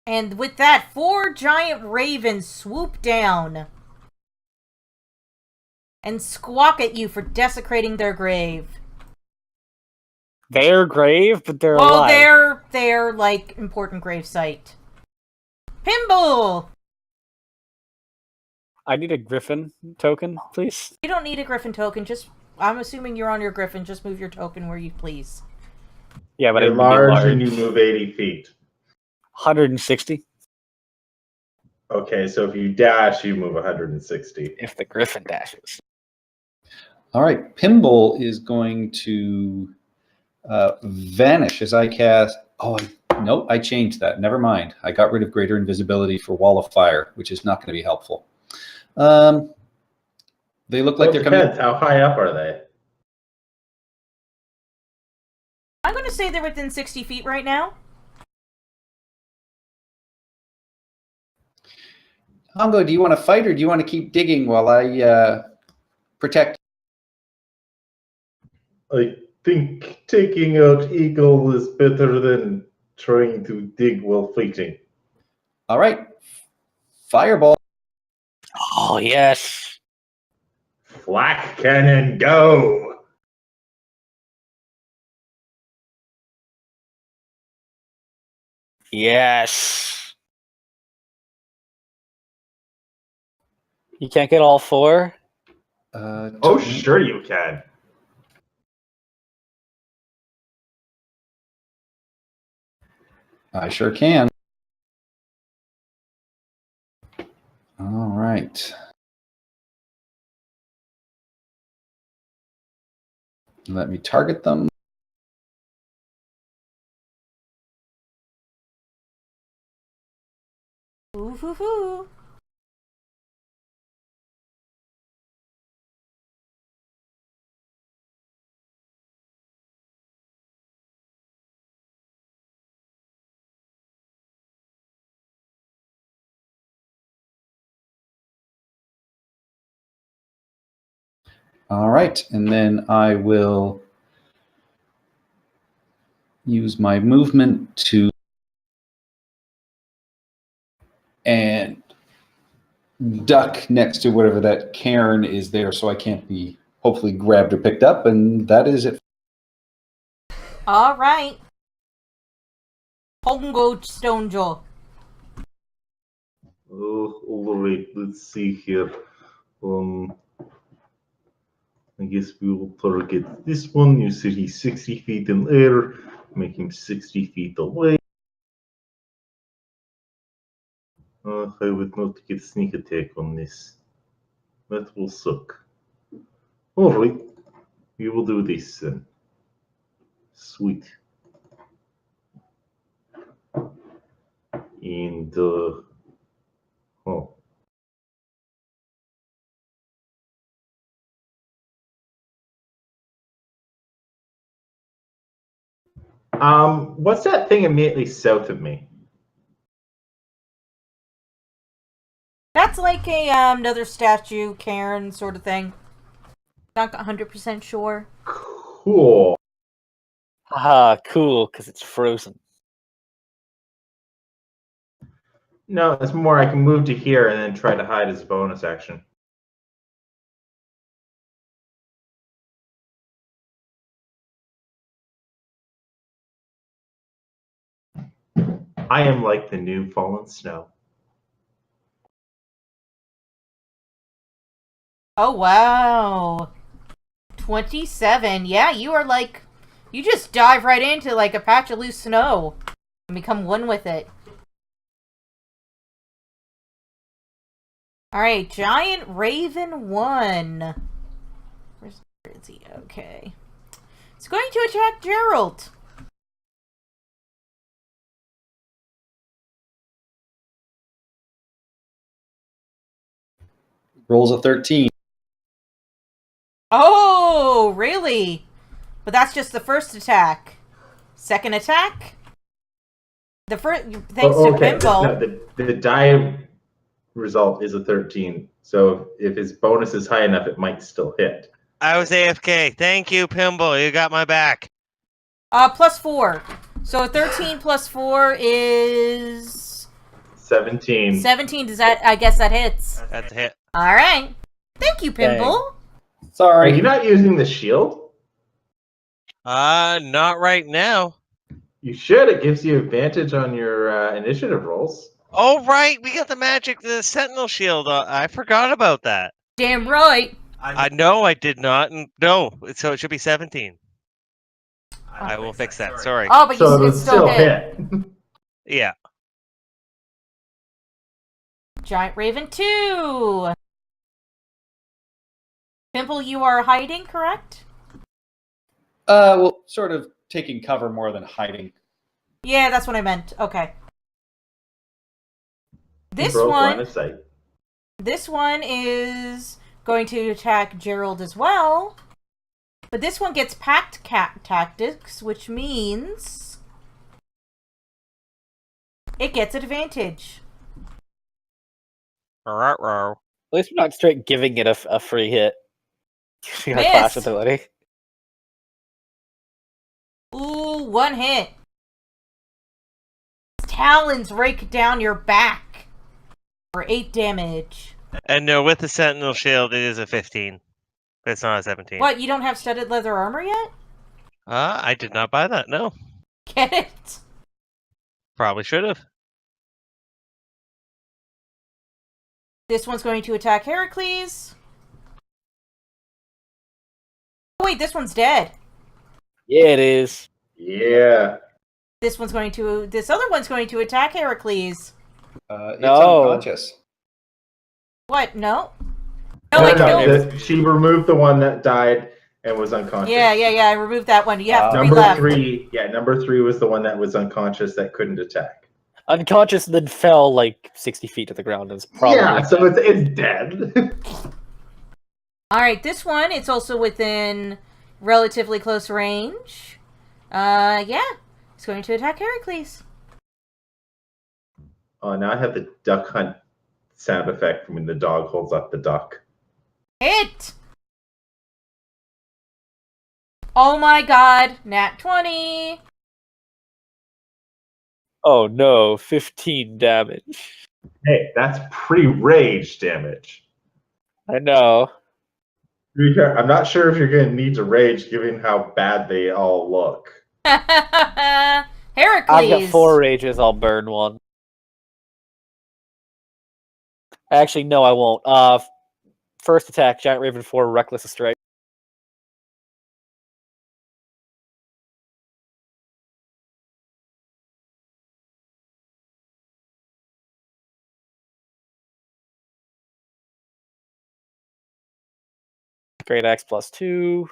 And with that, 4 giant ravens swoop down and squawk at you for desecrating their grave. Their grave, but they're Well, alive. their like important grave site. Pimble! I need a griffin token, please. You don't need a griffin token. I'm assuming you're on your griffin. Just move your token where you please. Yeah, but You're I large and you move 80 feet. 160. Okay, so if you dash, you move 160. If the griffin dashes. All right, Pimble is going to vanish as I cast. Oh, no, I changed that. Never mind. I got rid of greater invisibility for Wall of Fire, which is not going to be helpful. They look like they're coming. How high up are they? I'm going to say they're within 60 feet right now. Hongo, do you want to fight or do you want to keep digging while I protect? I think taking out Eagle is better than trying to dig while fighting. All right, Fireball. Oh, yes. Flak cannon, go! Yes. You can't get all 4? Oh, sure you can. I sure can. All right. Let me target them. Ooh, hoo, hoo. All right, and then I will use my movement to and duck next to whatever that cairn is there, so I can't be hopefully grabbed or picked up, and that is it. All right. Hongo Stonejaw. Oh, all right, let's see here. I guess we will target this one. You said he's 60 feet in air. Make him 60 feet away. I would not get sneak attack on this. That will suck. Alright, we will do this then. Sweet. And, oh. What's that thing immediately south of me? That's like a another statue, cairn sort of thing. Not 100% sure. Cool. Haha, cool, because it's frozen. No, it's more I can move to here and then try to hide as a bonus action. I am like the new fallen snow. Oh, wow. 27. Yeah, you are like... You just dive right into like a patch of loose snow and become one with it. Alright, Giant Raven 1. Where is he? Okay. It's going to attack Gerald. Rolls a 13. Oh, really? But that's just the first attack. Second attack? The first, thanks to Pimple. The die result is a 13. So if his bonus is high enough, it might still hit. I was AFK. Thank you, Pimble. You got my back. +4. So 13 plus 4 is 17. 17. Does that? I guess that hits. That's a hit. All right. Thank you, Pimple. Are Sorry. you not using the shield? Not right now. You should. It gives you advantage on your initiative rolls. Oh, right. We got the Sentinel Shield. I forgot about that. Damn right. No, I did not. No, so it should be 17. I will fix that. Sorry. Oh, but So you it would can still hit. Yeah. Giant Raven 2. Pimple, you are hiding, correct? Well, sort of taking cover more than hiding. Yeah, that's what I meant. Okay. This Broke line one, of sight. this one is going to attack Gerald as well. But this one gets packed cat tactics, which means it gets advantage. Ruh-roh. At least we're not straight giving it a free hit. Using our Missed. class ability. Ooh, one hit. Talons rake down your back for 8 damage. And no, with the Sentinel Shield, it is a 15. It's not a 17. What, you don't have studded leather armor yet? I did not buy that. No. Get it? Probably should have. This one's going to attack Heracles. Oh, wait, this one's dead. Yeah, it is. Yeah. This other one's going to attack Heracles. It's No. unconscious. What? No? No, I killed. She removed the one that died and was unconscious. Yeah, I removed that one. You have 3 Number left. 3, number 3 was the one that was unconscious that couldn't attack. Unconscious, then fell like 60 feet to the ground. Is probably Yeah, so it's dead. Alright, this one, it's also within relatively close range. Yeah. It's going to attack Heracles. Oh, now I have the duck hunt sound effect from when the dog holds up the duck. Hit! Oh my god, nat 20. Oh no, 15 damage. Hey, that's pre-rage damage. I know. To be fair, I'm not sure if you're going to need to rage given how bad they all look. Heracles. I've got 4 rages, I'll burn one. Actually, no, I won't. First attack, Giant Raven 4, Reckless Strike. Great Axe +2.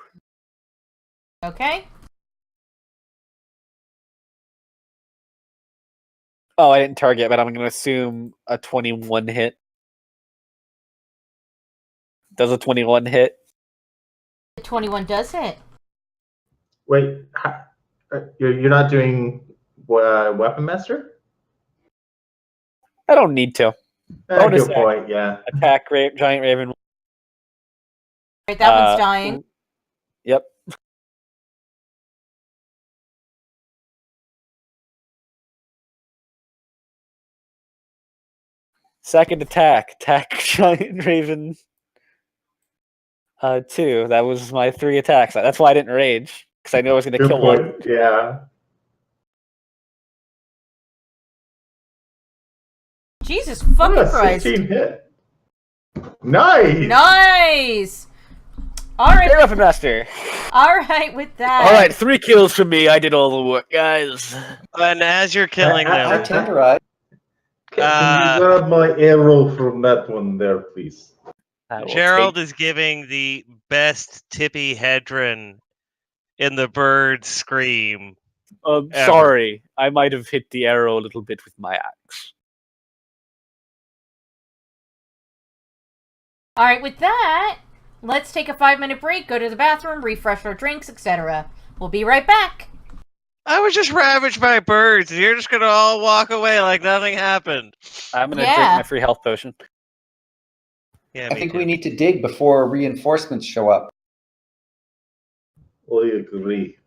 Okay. Oh, I didn't target, but I'm going to assume a 21 hit. Does a 21 hit? The 21 does hit. Wait, you're not doing Weapon Master? I don't need to. Bonus Good point, yeah. Attack Giant Raven. Right, that one's dying. Yep. Second attack, Giant Raven 2. That was my 3 attacks. That's why I didn't rage, because I knew I was going to Good kill point, one. yeah. Jesus fucking Christ. 16 hit. Nice! Nice! Alright. Hey, Weapon Master. Alright, with that. Alright, 3 kills from me. I did all the work, guys. And as you're killing I them, tenderize. Can you grab my arrow from that one there, please? Gerald is giving the best Tippy Hedron in the bird scream. ever. Sorry, I might have hit the arrow a little bit with my axe. Alright, with that, let's take a 5-minute break, go to the bathroom, refresh our drinks, etc. We'll be right back. I was just ravaged by birds, and you're just gonna all walk away like nothing happened. I'm going to drink my free health potion. Yeah, I think we need to dig before reinforcements show up. I agree.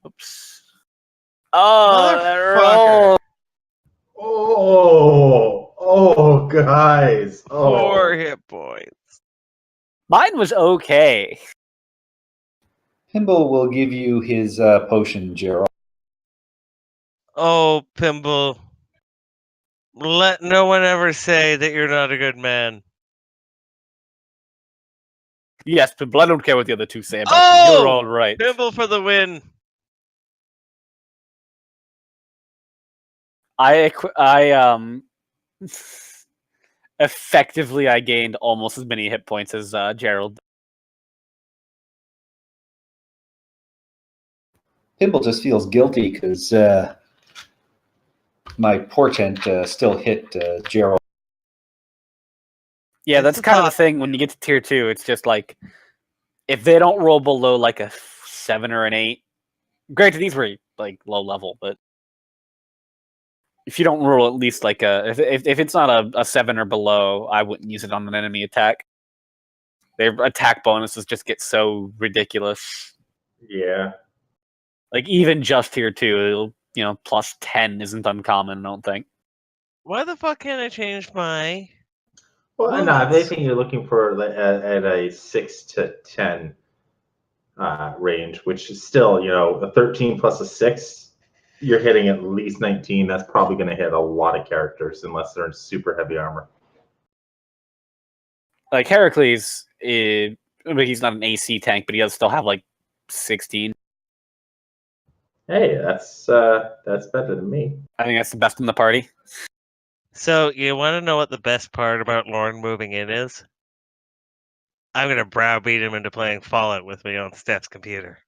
Oops. Oh, that roll. Oh, guys. Oh. 4 hit points. Mine was okay. Himble will give you his potion, Gerald. Oh, Pimble. Let no one ever say that you're not a good man. Yes, but I don't care what the other 2 say about Oh! you. You're all right. Pimble for the win. Effectively, I gained almost as many hit points as Gerald. Himble just feels guilty because my portent still hit Gerald. Yeah, It's that's the kind of the thought. thing when you get to tier 2. It's just like, if they don't roll below like a 7 or an 8, granted these were like low level, but if you don't roll at least like if it's not a 7 or below, I wouldn't use it on an enemy attack. Their attack bonuses just get so ridiculous. Yeah. Like even just tier 2, plus 10 isn't uncommon, I don't think. Why the fuck can't I change my... Well, no, if anything, you're looking for at a 6 to 10 range, which is still, a 13 plus a 6, you're hitting at least 19. That's probably going to hit a lot of characters unless they're in super heavy armor. Like Heracles, he's not an AC tank, but he does still have like 16. Hey, that's better than me. I think that's the best in the party. So, you want to know what the best part about Lauren moving in is? I'm going to browbeat him into playing Fallout with me on Steph's computer.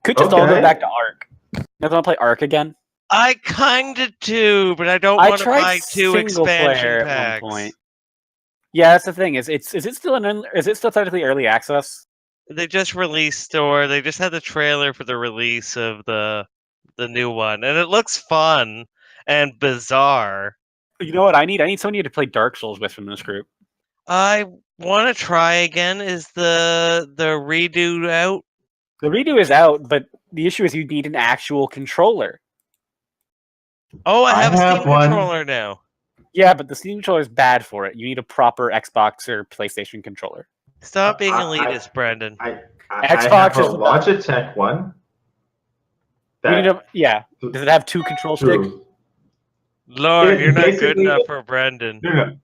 Could just all go Okay. back to Ark. You guys want to play Ark again? I kinda do, but I don't want to buy 2 expansion packs. Yeah, that's the thing. Is it still technically early access? They just released, or they just had the trailer for the release of the the new one, and it looks fun and bizarre. You know what I need? I need somebody to play Dark Souls with from this group. I want to try again. Is the redo out? The redo is out, but the issue is you need an actual controller. Oh, I have a have Steam one. controller now. Yeah, but the Steam controller is bad for it. You need a proper Xbox or PlayStation controller. Stop being I- elitist, Brendan. I Xbox have a is- Logitech one. You need yeah. Does it have 2 control sticks? Lord, it you're not good basically- enough for Brendan. No.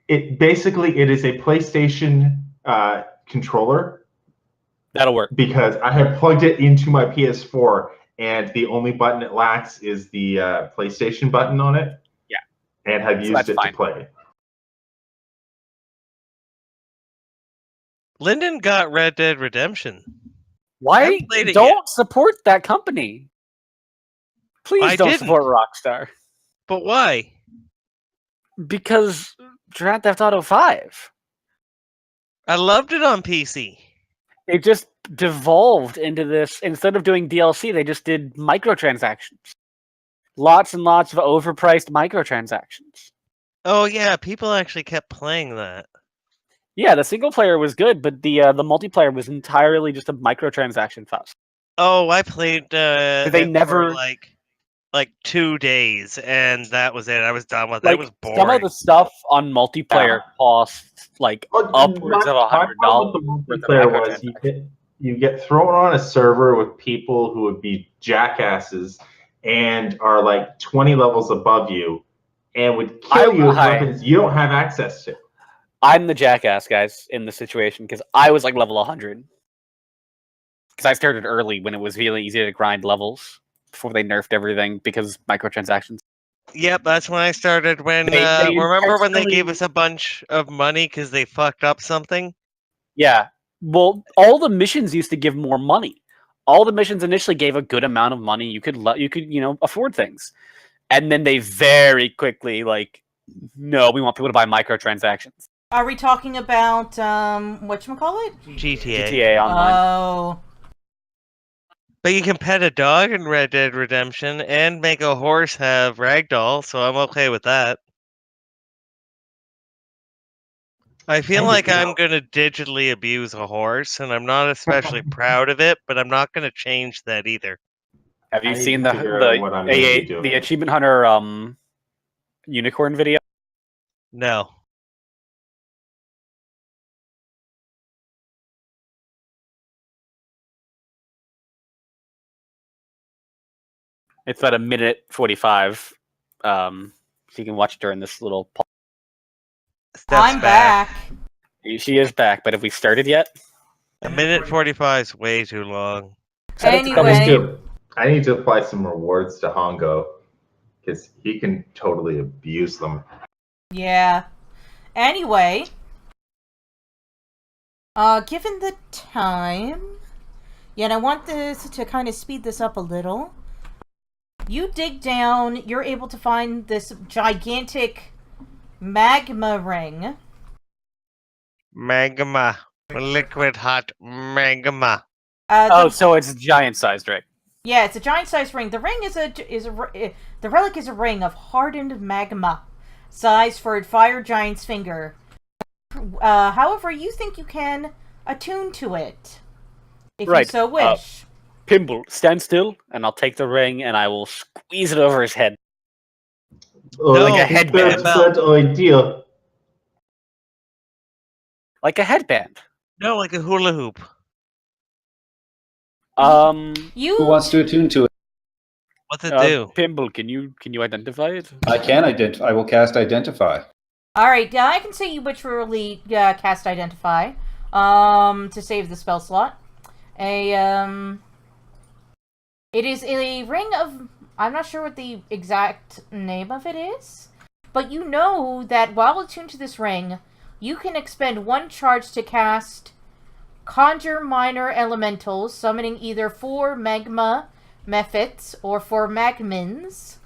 It is a PlayStation controller That'll work. because I have plugged it into my PS4, and the only button it lacks is the PlayStation button on it. Yeah. And have So used that's it fine. to play. Lyndon got Red Dead Redemption. Why haven't played it don't support that company? Please I don't didn't. support Rockstar. But why? Because Grand Theft Auto 5. I loved it on PC. It just devolved into this. Instead of doing DLC, they just did microtransactions. Lots and lots of overpriced microtransactions. Oh yeah, people actually kept playing that. Yeah, the single player was good, but the multiplayer was entirely just a microtransaction fest. Oh, I played. they it for, never- like 2 days, and that was it. I was done with it. Like It was boring. some of the stuff on multiplayer costs like upwards of $100 The worth of multiplayer was microtransactions. you get thrown on a server with people who would be jackasses and are like 20 levels above you and would kill you with weapons you don't have access to. I'm the jackass, guys, in this situation because I was like level 100. Because I started early when it was really easy to grind levels before they nerfed everything because microtransactions. Yep, that's when I started. When They remember when they gave intentionally- us a bunch of money because they fucked up something? Yeah. Well, all the missions used to give more money. All the missions initially gave a good amount of money. You could afford things. And then they very quickly no, we want people to buy microtransactions. Are we talking about whatchamacallit? GTA. GTA Online. Oh. But you can pet a dog in Red Dead Redemption and make a horse have ragdoll, so I'm okay with that. I feel And, like you I'm know- going to digitally abuse a horse, and I'm not especially proud of it, but I'm not going to change that either. Have you I need seen to the figure out what I'm gonna be the doing. Achievement Hunter unicorn video? No. It's at 1:45. So you can watch it during this little. Steps I'm back. She is back, but have we started yet? A minute 45 is way too long. Set it to double Anyway. speed. I need to apply some rewards to Hongo because he can totally abuse them. Yeah. Anyway, given the time, and I want this to kind of speed this up a little. You dig down, you're able to find this gigantic magma ring. Magma. Liquid hot magma. So it's giant-sized, right? Yeah, it's a giant-sized ring. The ring the relic is a ring of hardened magma, size for a fire giant's finger. However, you think you can attune to it, if you Right, so wish. Pimble, stand still, and I'll take the ring and I will squeeze it over his head. Oh, No, like a headband. That's that idea. Like a headband. No, like a hula hoop. Um, You Who wants to attune to it? What's it do? Pimble, can you identify it? I can identify. I will cast Identify. all right? I can say you literally cast Identify to save the spell slot. It is a ring of. I'm not sure what the exact name of it is, but you know that while attuned to this ring, you can expend 1 charge to cast Conjure Minor Elementals, summoning either 4 Magma Mephits or 4 Magmins,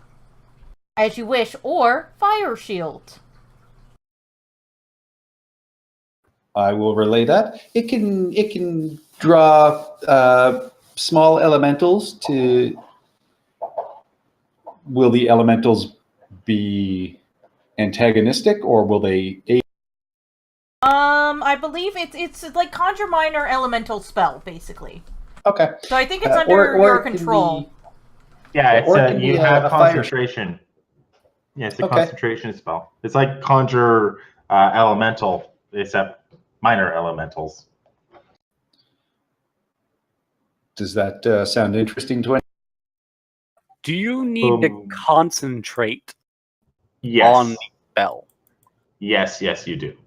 as you wish, or Fire Shield. I will relay that. It can draw small elementals to will the elementals be antagonistic, or will they aid? I believe it's like conjure minor elemental spell, basically. Okay. So I think it's Or under it your can control. Yeah, Or it can you be have a fire concentration. Yeah, it's a Okay. concentration spell. It's like conjure elemental, except minor elementals. Does that sound interesting to anyone? Do you need to concentrate Yes. on the spell? Yes, you do.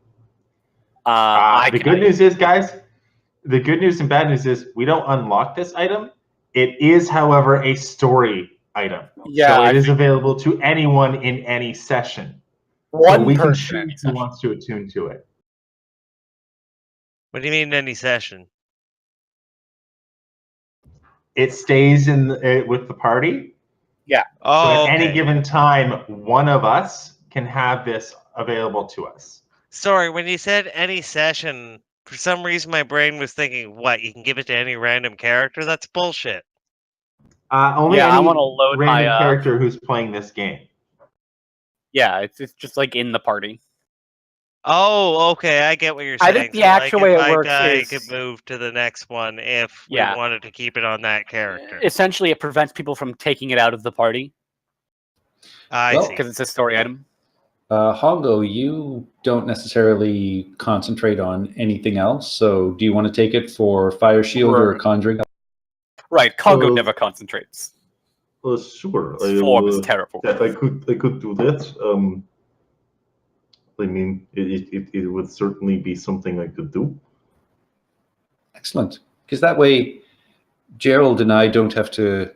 The Good news is, guys, the good news and bad news is we don't unlock this item. It is, however, a story item. Yeah, so I it is think- available to anyone in any session. One so we can person in any choose who session. wants to attune to it. What do you mean any session? It stays with the party. So Oh, at any okay. given time, one of us can have this available to us. Sorry, when you said any session, for some reason my brain was thinking, what, you can give it to any random character? That's bullshit. Only Yeah, I any wanna load random my, character who's playing this game. Yeah, it's just like in the party. Oh, okay, I get what you're I saying. think the So, actual like, way if it I works die, I is- could move to the next one if we Yeah. wanted to keep it on that character. Essentially, it prevents people from taking it out of the party I Well, see. because it's a story item. Hongo, you don't necessarily concentrate on anything else. So do you want to take it for Fire Shield or Right. Conjuring? Right, Congo Uh, never concentrates. Sure. His form is terrible. I could do that. I mean, it would certainly be something I could do. Excellent. Because that way, Gerald and I don't have to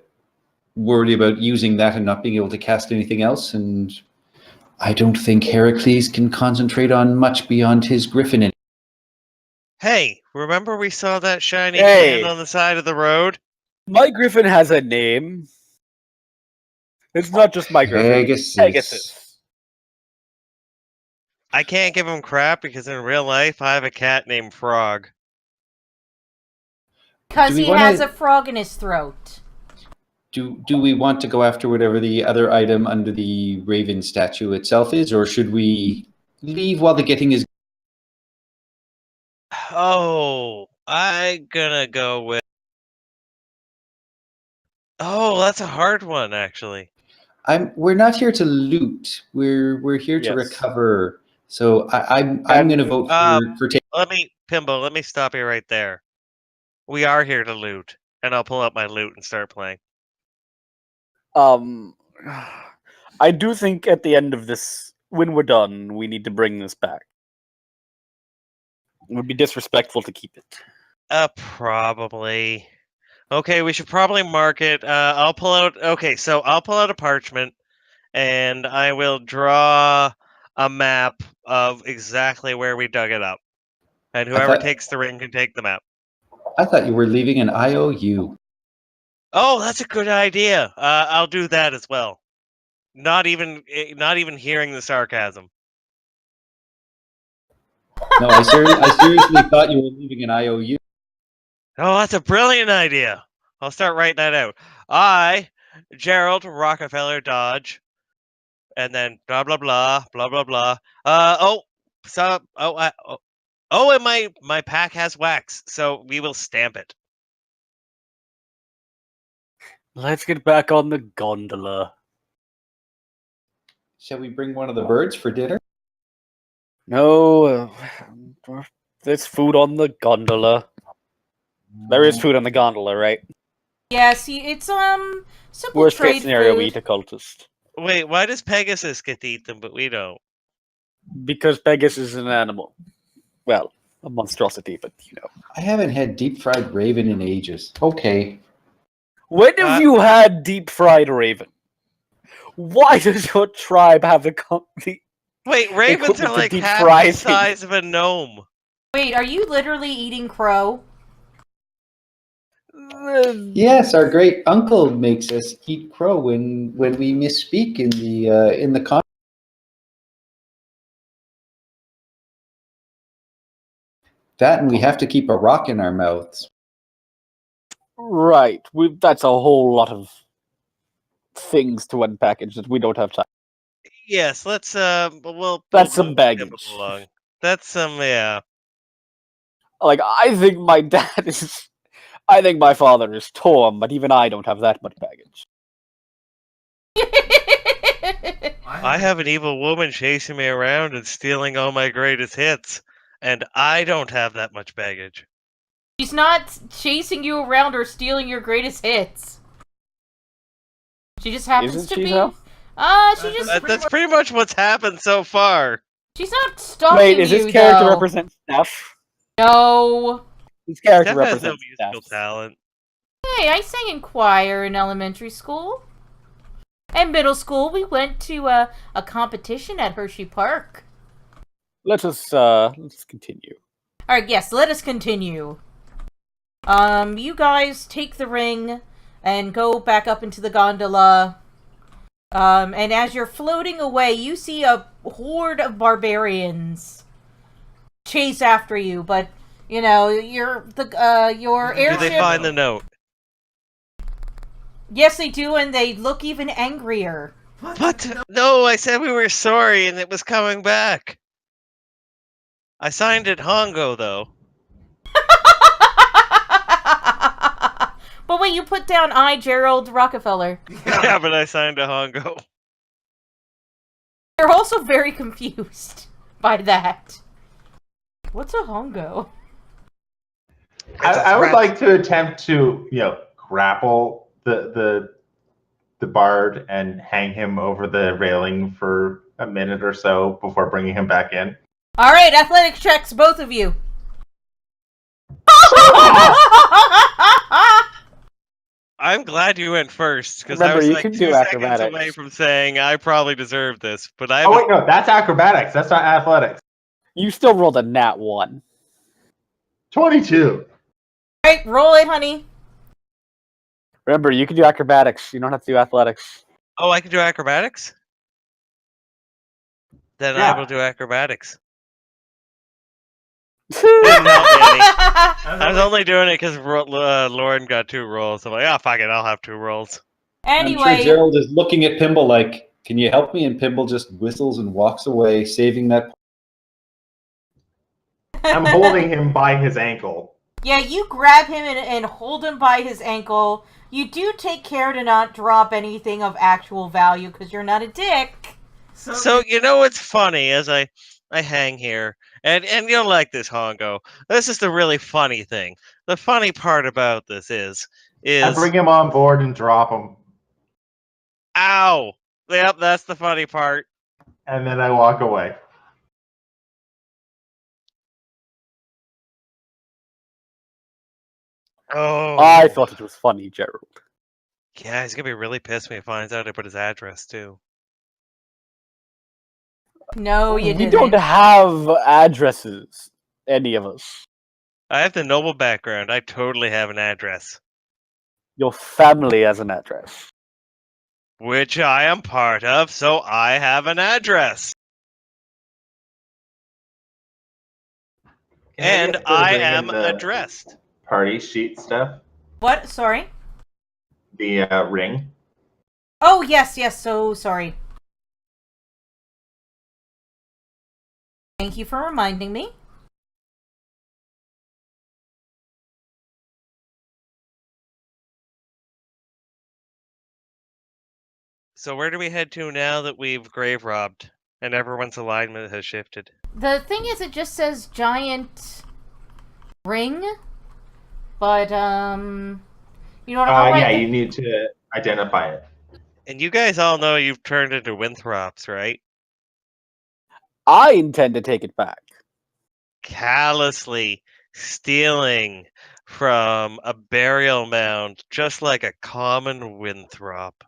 worry about using that and not being able to cast anything else. And I don't think Heracles can concentrate on much beyond his griffin. Hey, remember we saw that shiny Hey. can on the side of the road? My griffin has a name. It's not just my griffin. Pegasus. Pegasus. I can't give him crap because in real life I have a cat named Frog. Because Do we he wanna- has a frog in his throat. Do we want to go after whatever the other item under the Raven statue itself is, or should we leave while the getting is? Oh, I'm gonna go with. Oh, that's a hard one, actually. We're not here to loot. We're here to Yes. recover. So I'm going to vote for taking. Pimbo, let me stop you right there. We are here to loot, and I'll pull out my loot and start playing. I do think at the end of this, when we're done, we need to bring this back. It would be disrespectful to keep it. Probably. Okay, we should probably mark it. I'll pull out. Okay, so I'll pull out a parchment, and I will draw a map of exactly where we dug it up, and whoever thought- takes the ring can take the map. I thought you were leaving an IOU. Oh, that's a good idea. I'll do that as well. Not even hearing the sarcasm. No, I seriously thought you were leaving an IOU. Oh, that's a brilliant idea. I'll start writing that out. I, Gerald Rockefeller Dodge, and then blah blah blah blah blah blah. And my pack has wax, so we will stamp it. Let's get back on the gondola. Shall we bring one of the birds for dinner? No, there's food on the gondola. There is food on the gondola, right? Yeah, see, it's simple Worst trade case scenario, food. we eat a cultist. Wait, why does Pegasus get to eat them, but we don't? Because Pegasus is an animal. Well, a monstrosity, but you know. I haven't had deep fried raven in ages. Okay. When have you had deep fried raven? Why does your tribe have the company? Wait, ravens Equipment are to like deep half fry the things. size of a gnome. Wait, are you literally eating crow? Yes, our great uncle makes us eat crow when we misspeak in the con. That, and we have to keep a rock in our mouths. Right. That's a whole lot of things to unpackage that we don't have time. Yes, let's we'll That's move some baggage. Pimble along. That's some yeah. Like, I think my dad is. I think my father is Tom, but even I don't have that much baggage. I have an evil woman chasing me around and stealing all my greatest hits, and I don't have that much baggage. She's not chasing you around or stealing your greatest hits. She just happens Isn't to she, be. though? She just. That's pretty much what's happened so far. She's not stalking Wait, is you, this character though. represent Steph? No. This character Steph has no represents musical Steph. talent. Hey, I sang in choir in elementary school. And middle school, we went to a competition at Hershey Park. Let's continue. Alright, yes, let us continue. You guys take the ring and go back up into the gondola. And as you're floating away, you see a horde of barbarians chase after you, but your Do airship. they find the note? Yes, they do, and they look even angrier. What? No, I said we were sorry and it was coming back. I signed it Hongo though. But wait, you put down I, Gerald Rockefeller. Yeah, but I signed a Hongo. They're also very confused by that. What's a hongo? I would like to attempt to, grapple the bard and hang him over the railing for a minute or so before bringing him back in. All right, athletics checks, both of you. I'm glad you went first because I Remember, was you like can 2 do seconds acrobatics. away from saying I probably deserve this, but I. Oh wait, no, that's acrobatics. That's not athletics. You still rolled a nat 1. 22. All right, roll it, honey. Remember, you can do acrobatics. You don't have to do athletics. Oh, I can do acrobatics. Then Yeah. I will do acrobatics. Didn't help me any. I was only doing it because Lauren got 2 rolls. I'm like, oh, fuck it, I'll have 2 rolls. I'm Anyway, sure Gerald is looking at Pimble like, can you help me? And Pimble just whistles and walks away, saving that. I'm holding him by his ankle. yeah, you grab him and hold him by his ankle. You do take care to not drop anything of actual value because you're not a dick. So you know what's funny as I hang here, and you'll like this, Hongo. This is the really funny thing. The funny part about this is I bring him on board and drop him, ow. Yep, that's the funny part. and then I walk away. Oh, I thought it was funny, Gerald. yeah, he's gonna be really pissed when he finds out I put his address too. No, you We didn't. don't have addresses, any of us. I have the noble background. I totally have an address, Your family has an address. which I am part of, so I have an address. And I am addressed. Party sheet stuff. What? Sorry. The ring. Oh, yes, so sorry. Thank you for reminding me. So where do we head to now that we've grave robbed and everyone's alignment has shifted? The thing is, it just says giant ring, but, you know what, I'll write Yeah, the- you need to identify it. And you guys all know you've turned into Winthrops, right? I intend to take it back. Callously stealing from a burial mound just like a common Winthrop.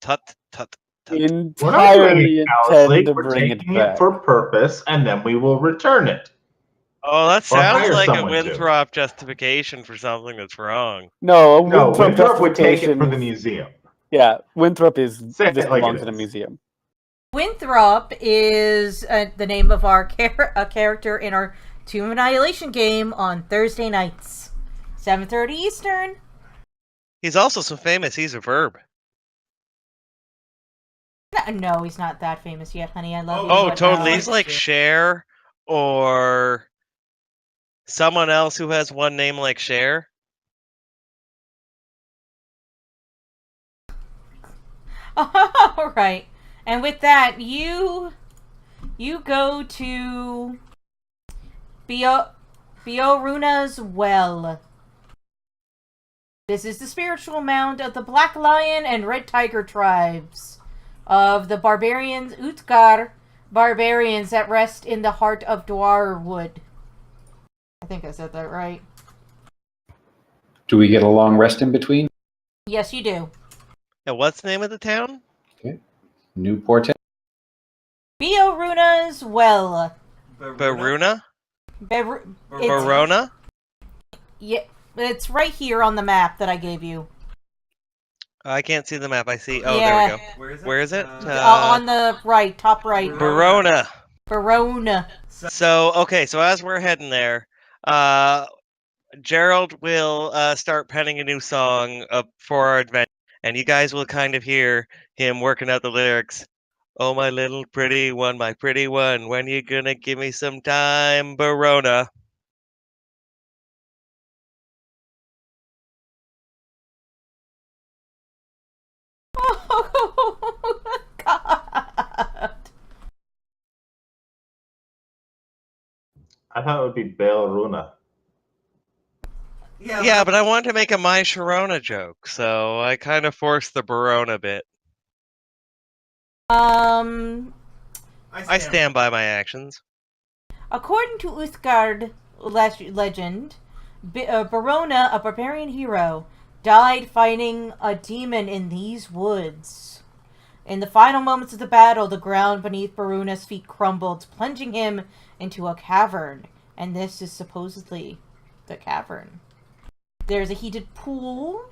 Tut, tut, tut. We're not doing Entirely it callously. intend to We're bring it taking back. it for purpose, and then we will return it. Oh, that Or sounds hire like a someone to. Winthrop justification for something that's wrong. No, No, Winthrop Winthrop would take it for the justification- museum. Yeah, Winthrop is Say it this like it belongs in a is. museum. Winthrop is the name of our character in our Tomb of Annihilation game on Thursday nights, 7:30 Eastern. He's also so famous, he's a verb. No, he's not that famous yet, honey. I love you. Oh, but totally. no. He's like Cher or someone else who has one name like Cher. All right. And with that, you go to Bioruna's Well. This is the spiritual mound of the Black Lion and Red Tiger tribes of the barbarians, Utkar barbarians that rest in the heart of Dwarwood. I think I said that right. Do we get a long rest in between? Yes, you do. And what's the name of the town? Newport. Bioruna's Well. Baruna? It's, Barona? yeah, it's right here on the map that I gave you. I can't see the map. I see. Oh, Yeah. there we go. Where is it? On the right, top right. Barona. Verona. So, okay, so as we're heading there, Gerald will start penning a new song for our adventure, and you guys will kind of hear him working out the lyrics. Oh, my little pretty one, when you gonna give me some time, Barona? Oh, God. I thought it would be Bail Runa. Yeah, but I wanted to make a My Sharona joke, so I kind of forced the Barona bit. I stand by my actions. According to Uthgard legend, Barona, a barbarian hero, died fighting a demon in these woods. In the final moments of the battle, the ground beneath Baruna's feet crumbled, plunging him into a cavern. And this is supposedly the cavern. There's a heated pool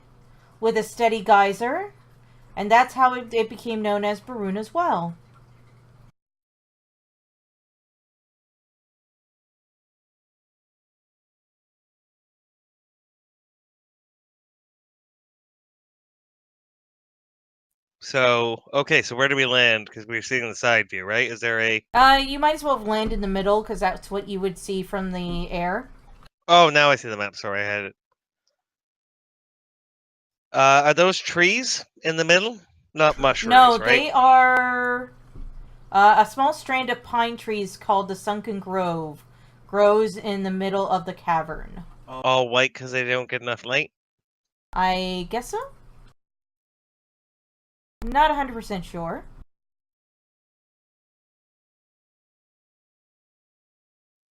with a steady geyser, and that's how it became known as Baruna's Well. So, okay, so where do we land? Because we're seeing the side view, right? Is there a... You might as well land in the middle, because that's what you would see from the air. Oh, now I see the map. Sorry, I had it. Are those trees in the middle? Not mushrooms, No, right? they are a small strand of pine trees called the Sunken Grove. Grows in the middle of the cavern. All white because they don't get enough light? I guess so? Not 100% sure.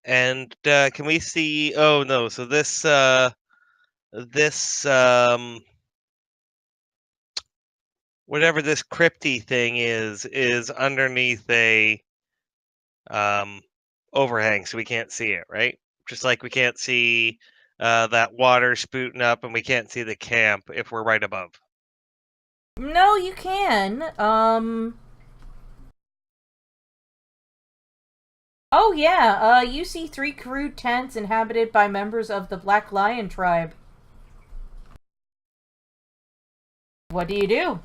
And can we see... Oh, no, so this... whatever this crypty thing is underneath a overhang, so we can't see it, right? Just like we can't see that water spouting up, and we can't see the camp if we're right above. No, you can. Oh yeah, you see 3 crude tents inhabited by members of the Black Lion tribe. What do you do?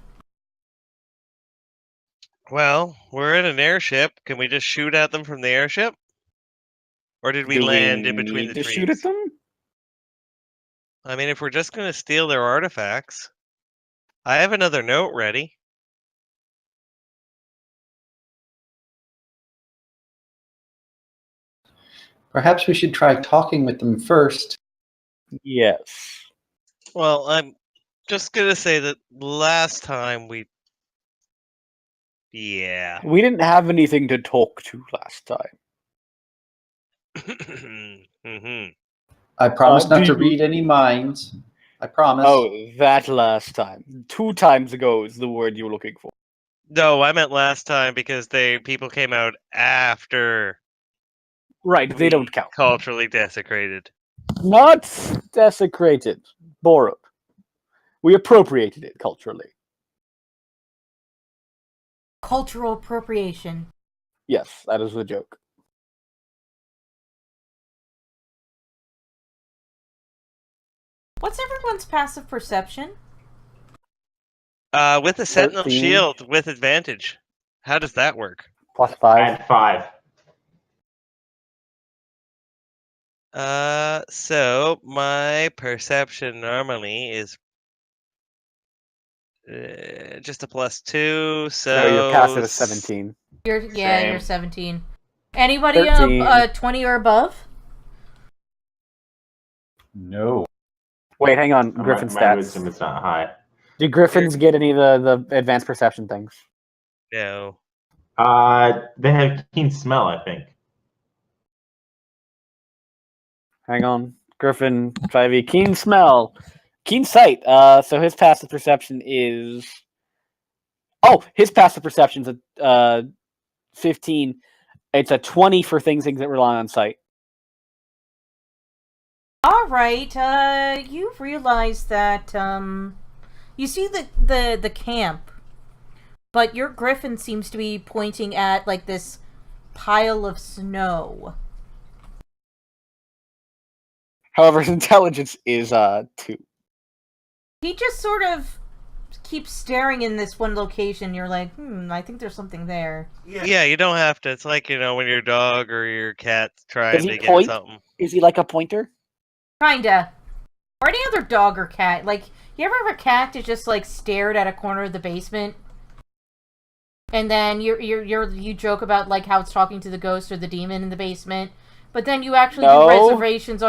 Well, we're in an airship. Can we just shoot at them from the airship? Or did we Do land we in between need the to trees? shoot at them? I mean, if we're just going to steal their artifacts. I have another note ready. Perhaps we should try talking with them first. Yes. Well, I'm just going to say that last time we... Yeah. We didn't have anything to talk to last time. hmm I promise do not to you- read any minds. I promise. Oh, that last time. 2 times ago is the word you were looking for. No, I meant last time because people came out after Right, they don't count. culturally desecrated. Not desecrated. Borrowed. We appropriated it culturally. Cultural appropriation. Yes, that is the joke. What's everyone's passive perception? With a sentinel 13. shield with advantage. How does that work? Plus 5. Add 5. So my perception normally is just a +2. So your passive is s- 17. You're Same. 17. Anybody 13. 20 or above? No. Wait, hang on. Griffin My stats. wisdom is not high. Do Griffins get any of the advanced perception things? No. They have keen smell, I think. Hang on. Griffin 5e. Keen smell. Keen sight. So his passive perception is. Oh, his passive perception's a 15. It's a 20 for things that rely on sight. All right. You realize that you see the camp, but your griffin seems to be pointing at like this pile of snow. However, his intelligence is 2. He just sort of keeps staring in this one location. You're like, I think there's something there. Yeah, you don't have to. It's like, when your dog or your cat's trying Does he to get point? something. Is he like a pointer? Kinda. Or any other dog or cat. Like, you ever have a cat that just like stared at a corner of the basement? And then you joke about like how it's talking to the ghost or the demon in the basement, but then you actually do renovations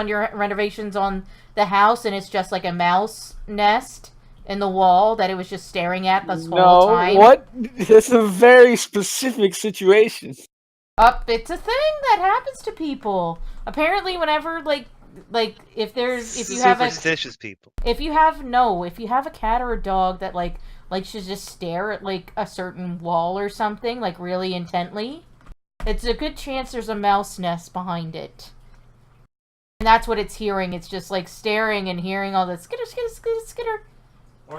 on the house, and it's just like a mouse nest in the wall that it was just staring at this whole time. What? This is a very specific situation. It's a thing that happens to people. Apparently, whenever like if you have Superstitious people. if you have a cat or a dog that likes to just stare at like a certain wall or something like really intently, it's a good chance there's a mouse nest behind it. And that's what it's hearing. It's just like staring and hearing all the skitter, skitter, skitter, skitter.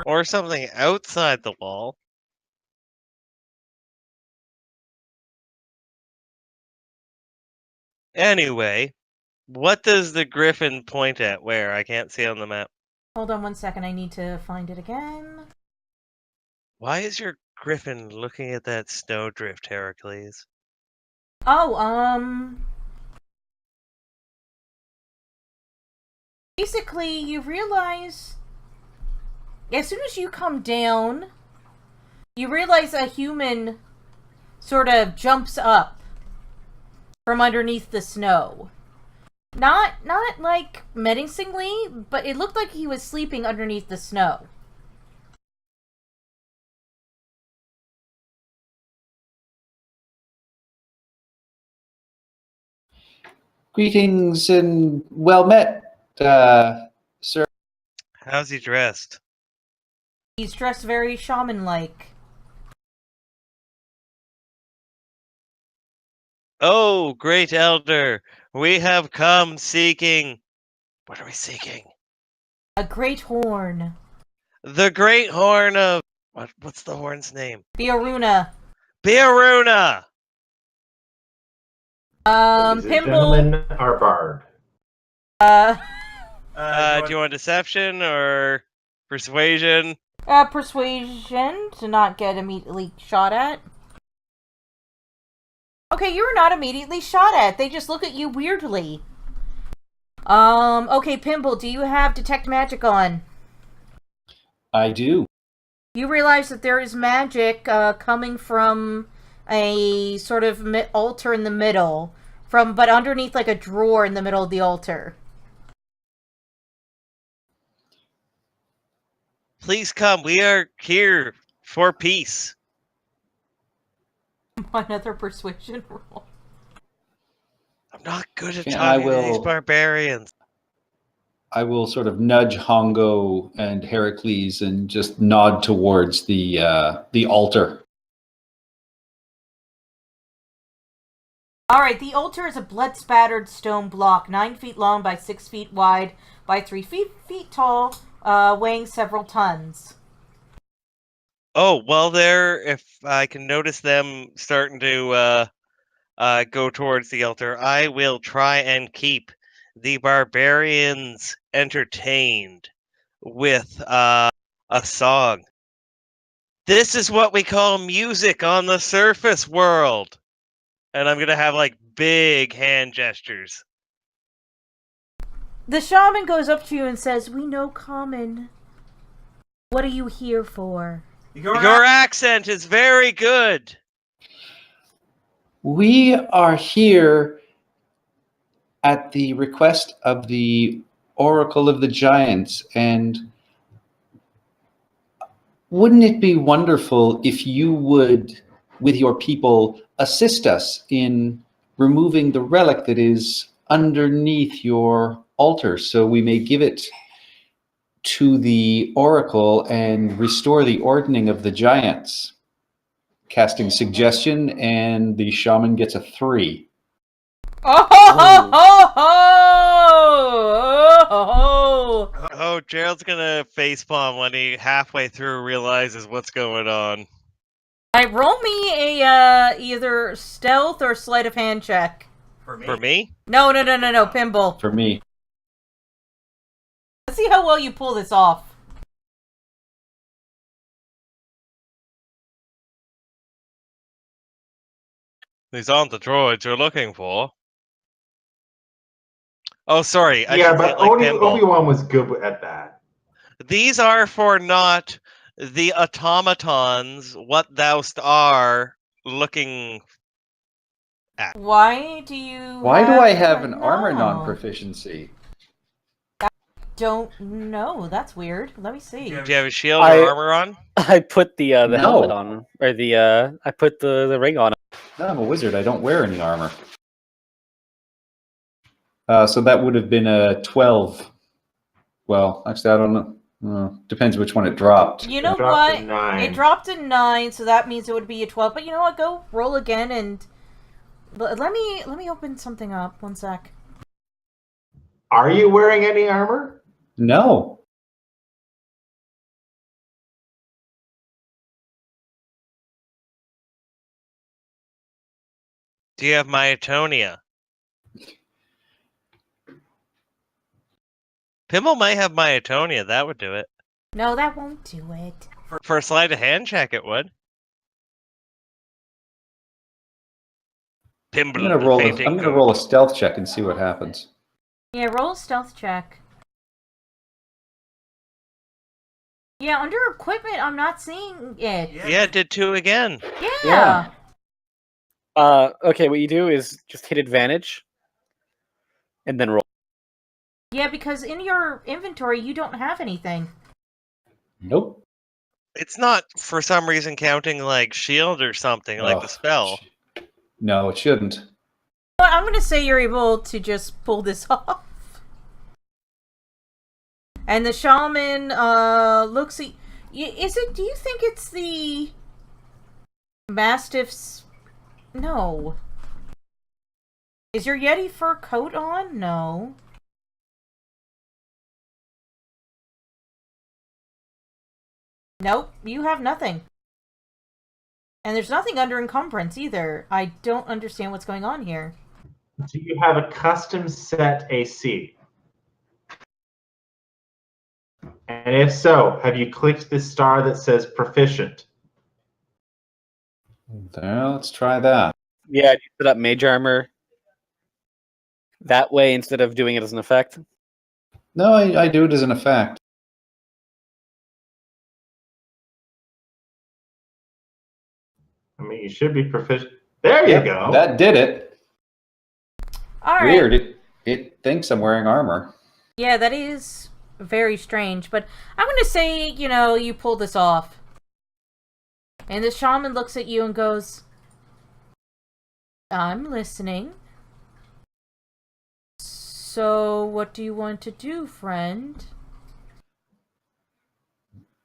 Or something outside the wall. Anyway, what does the griffin point at where? I can't see on the map. Hold on one second, I need to find it again. Why is your griffin looking at that snowdrift, Heracles? Oh, basically, you realize as soon as you come down, you realize a human sort of jumps up from underneath the snow. Not like menacingly, but it looked like he was sleeping underneath the snow. Greetings and well met, sir. How's he dressed? He's dressed very shaman-like. Oh, great elder, we have come seeking. What are we seeking? A great horn. The great horn of what's the horn's name? Biaruna. Biaruna! Ladies and Pimble. gentlemen, our bard. Do you want deception or persuasion? Persuasion to not get immediately shot at. Okay, you're not immediately shot at. They just look at you weirdly. Okay, Pimble, do you have Detect Magic on? I do. You realize that there is magic coming from a sort of altar in the middle, but underneath like a drawer in the middle of the altar. Please come. We are here for peace. Another persuasion roll. I'm not good at Yeah, talking to these barbarians. I will sort of nudge Hongo and Heracles and just nod towards the altar. Alright, the altar is a blood-spattered stone block, 9 feet long by 6 feet wide by 3 feet tall, weighing several tons. Oh, well, if I can notice them starting to go towards the altar, I will try and keep the barbarians entertained with a song. This is what we call music on the surface world. And I'm gonna have like big hand gestures. The shaman goes up to you and says, "We know common. What are you here for?" Your accent is very good. We are here at the request of the Oracle of the Giants, and wouldn't it be wonderful if you would, with your people, assist us in removing the relic that is underneath your altar so we may give it to the Oracle and restore the ordning of the giants? Casting suggestion, and the shaman gets a 3. Oh ho ho ho! Oh, ho. Oh, Gerald's gonna facepalm when he halfway through realizes what's going on. Alright, roll me a either stealth or sleight of hand check. For me? No, Pimble. For me. Let's see how well you pull this off. These aren't the droids you're looking for. Oh, sorry. I Yeah, should but say it like Pinball. Obi-Wan was good at that. These are for not the automatons, what thou'st are looking at. Why do you Why do I have an no. armor non-proficiency? Don't know. That's weird. Let me see. Do you have a shield I- or armor on? I put the No. helmet on, or I put the ring on. No, I'm a wizard. I don't wear any armor. So that would have been a 12. Well, actually, I don't know. Depends which one it dropped. You know It dropped what? to 9. It dropped to 9, so that means it would be a 12. But you know what? Go roll again and let me open something up. One sec. Are you wearing any armor? No. Do you have myotonia? Pimble might have myotonia. That would do it. No, that won't do it. For a sleight of hand check, it would. I'm Pimble, gonna roll a stealth check and see what happens. Yeah, roll a stealth check. Yeah, under equipment, I'm not seeing it. Yeah, it did 2 again. Yeah. Okay, what you do is just hit advantage, and then roll. Yeah, because in your inventory, you don't have anything. Nope. It's not, for some reason, counting like shield or something, like the spell. No, it shouldn't. But I'm gonna say you're able to just pull this off. And the shaman looks at. Is it? Do you think it's the mastiff's? No. Is your Yeti fur coat on? No. Nope, you have nothing. And there's nothing under encumbrance either. I don't understand what's going on here. Do you have a custom set AC? And if so, have you clicked the star that says proficient? Well, let's try that. Yeah, you set up mage armor. That way, instead of doing it as an effect. No, I do it as an effect. I mean, you should be proficient. There you Yep, go. That did it. All right. Weird. It thinks I'm wearing armor. Yeah, that is very strange, but I'm gonna say, you pulled this off. And the shaman looks at you and goes, I'm listening. So, what do you want to do, friend?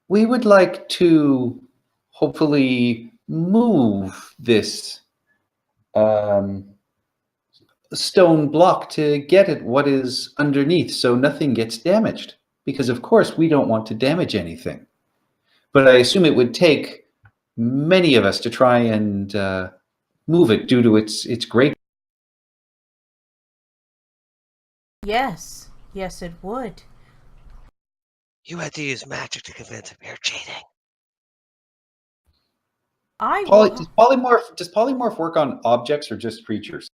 We would like to hopefully move this stone block to get at what is underneath so nothing gets damaged. Because, of course, we don't want to damage anything. But I assume it would take many of us to try and move it due to its great. Yes, it would. You had to use magic to convince him you're cheating. Does polymorph work on objects or just creatures?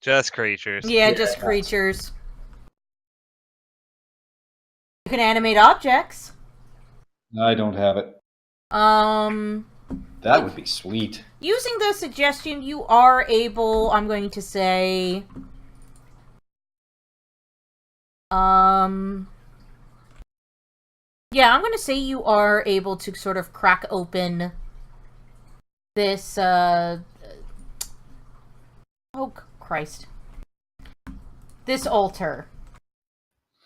Just creatures. Yeah, just creatures. You can animate objects. I don't have it. That would be sweet. Using the suggestion, you are able, I'm going to say, yeah, I'm going to say you are able to sort of crack open this, oh, Christ. This altar.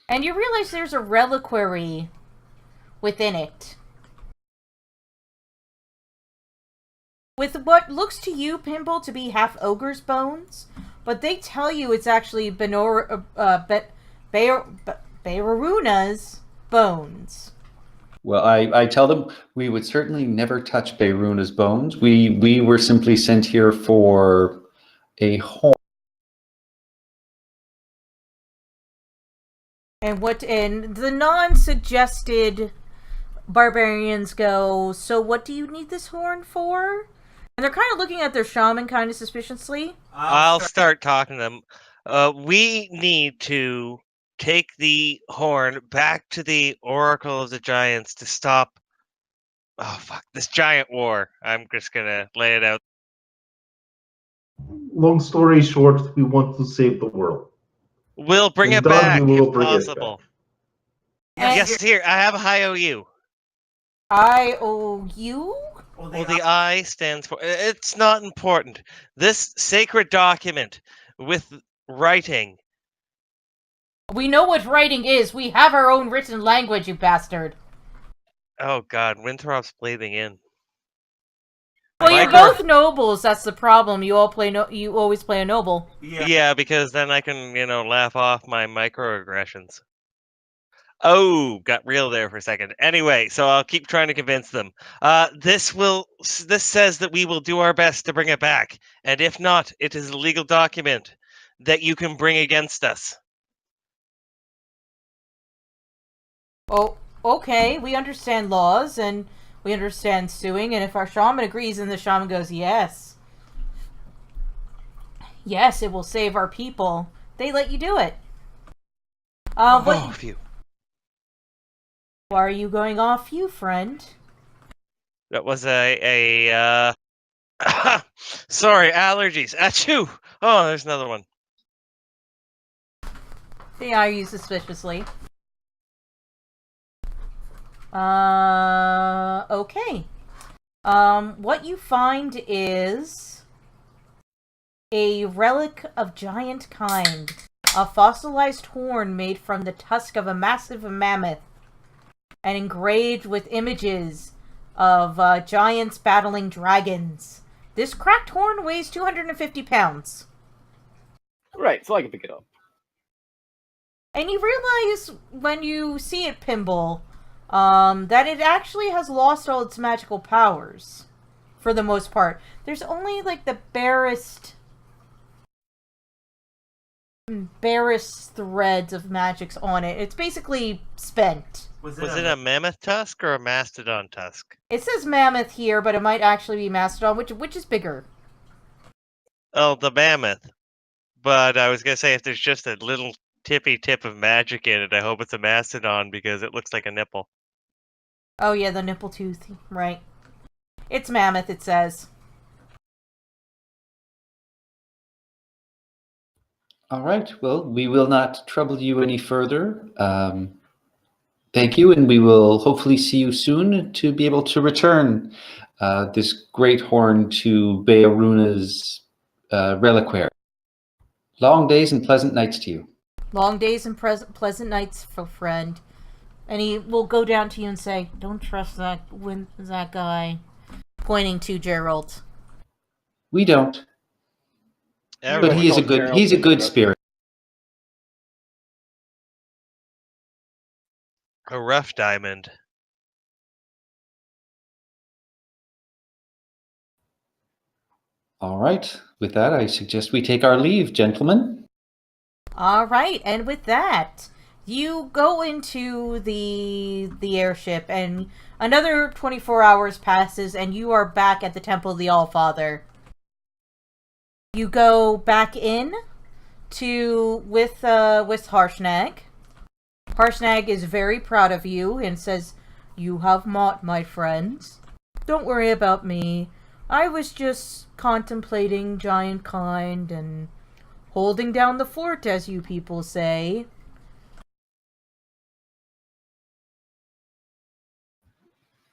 And you realize there's a reliquary within it. With what looks to you, Pimble, to be half ogre's bones, but they tell you it's actually Beiruna's bones. Well, I tell them we would certainly never touch Beiruna's bones. We were simply sent here for a horn. And the non-suggested barbarians go, so what do you need this horn for? And they're kind of looking at their shaman kind of suspiciously. I'll start talking to them. We need to take the horn back to the Oracle of the Giants to stop. Oh, fuck. This giant war. I'm just gonna lay it out. Long story short, we want to save the world. We'll bring And it done, back we will if bring it possible. And Yes, here. I have a high OU. IOU? Well, the I stands for. It's not important. This sacred document with writing. We know what writing is. We have our own written language, you bastard. Oh God, Winthrop's bleeding in. Well, you're Micro- both nobles. That's the problem. You always play a noble. Yeah, because then I can, laugh off my microaggressions. Oh, got real there for a second. Anyway, so I'll keep trying to convince them. This says that we will do our best to bring it back, and if not, it is a legal document that you can bring against us. Oh, okay. We understand laws and we understand suing. And if our shaman agrees, and the shaman goes, yes, it will save our people. They let you do it. What? Phew. Why are you going off, you friend? That was a sorry, allergies. Achoo! Oh, there's another one. They eye you suspiciously. Okay. What you find is a relic of giant kind. A fossilized horn made from the tusk of a massive mammoth and engraved with images of giants battling dragons. This cracked horn weighs 250 pounds. Right, so I can pick it up. And you realize when you see it, Pimble, that it actually has lost all its magical powers. For the most part. There's only, like, the barest threads of magics on it. It's basically spent. Was it a mammoth tusk or a mastodon tusk? It says mammoth here, but it might actually be mastodon. Which is bigger? Oh, the mammoth. But I was gonna say, if there's just a little tippy tip of magic in it, I hope it's a mastodon because it looks like a nipple. Oh yeah, the nipple tooth. Right. It's mammoth, it says. All right. Well, we will not trouble you any further. Thank you, and we will hopefully see you soon to be able to return this great horn to Beiruna's reliquary. Long days and pleasant nights to you. Long days and pleasant nights, friend. And he will go down to you and say, "Don't trust that guy," pointing to Gerald. We don't, but he's a good spirit. A rough diamond. All right. With that, I suggest we take our leave, gentlemen. All right, and with that, You go into the airship, and another 24 hours passes, and you are back at the Temple of the Allfather. You go back in with Harshnag. Harshnag is very proud of you and says, "You have Mott, my friends. Don't worry about me. I was just contemplating giant kind and holding down the fort, as you people say."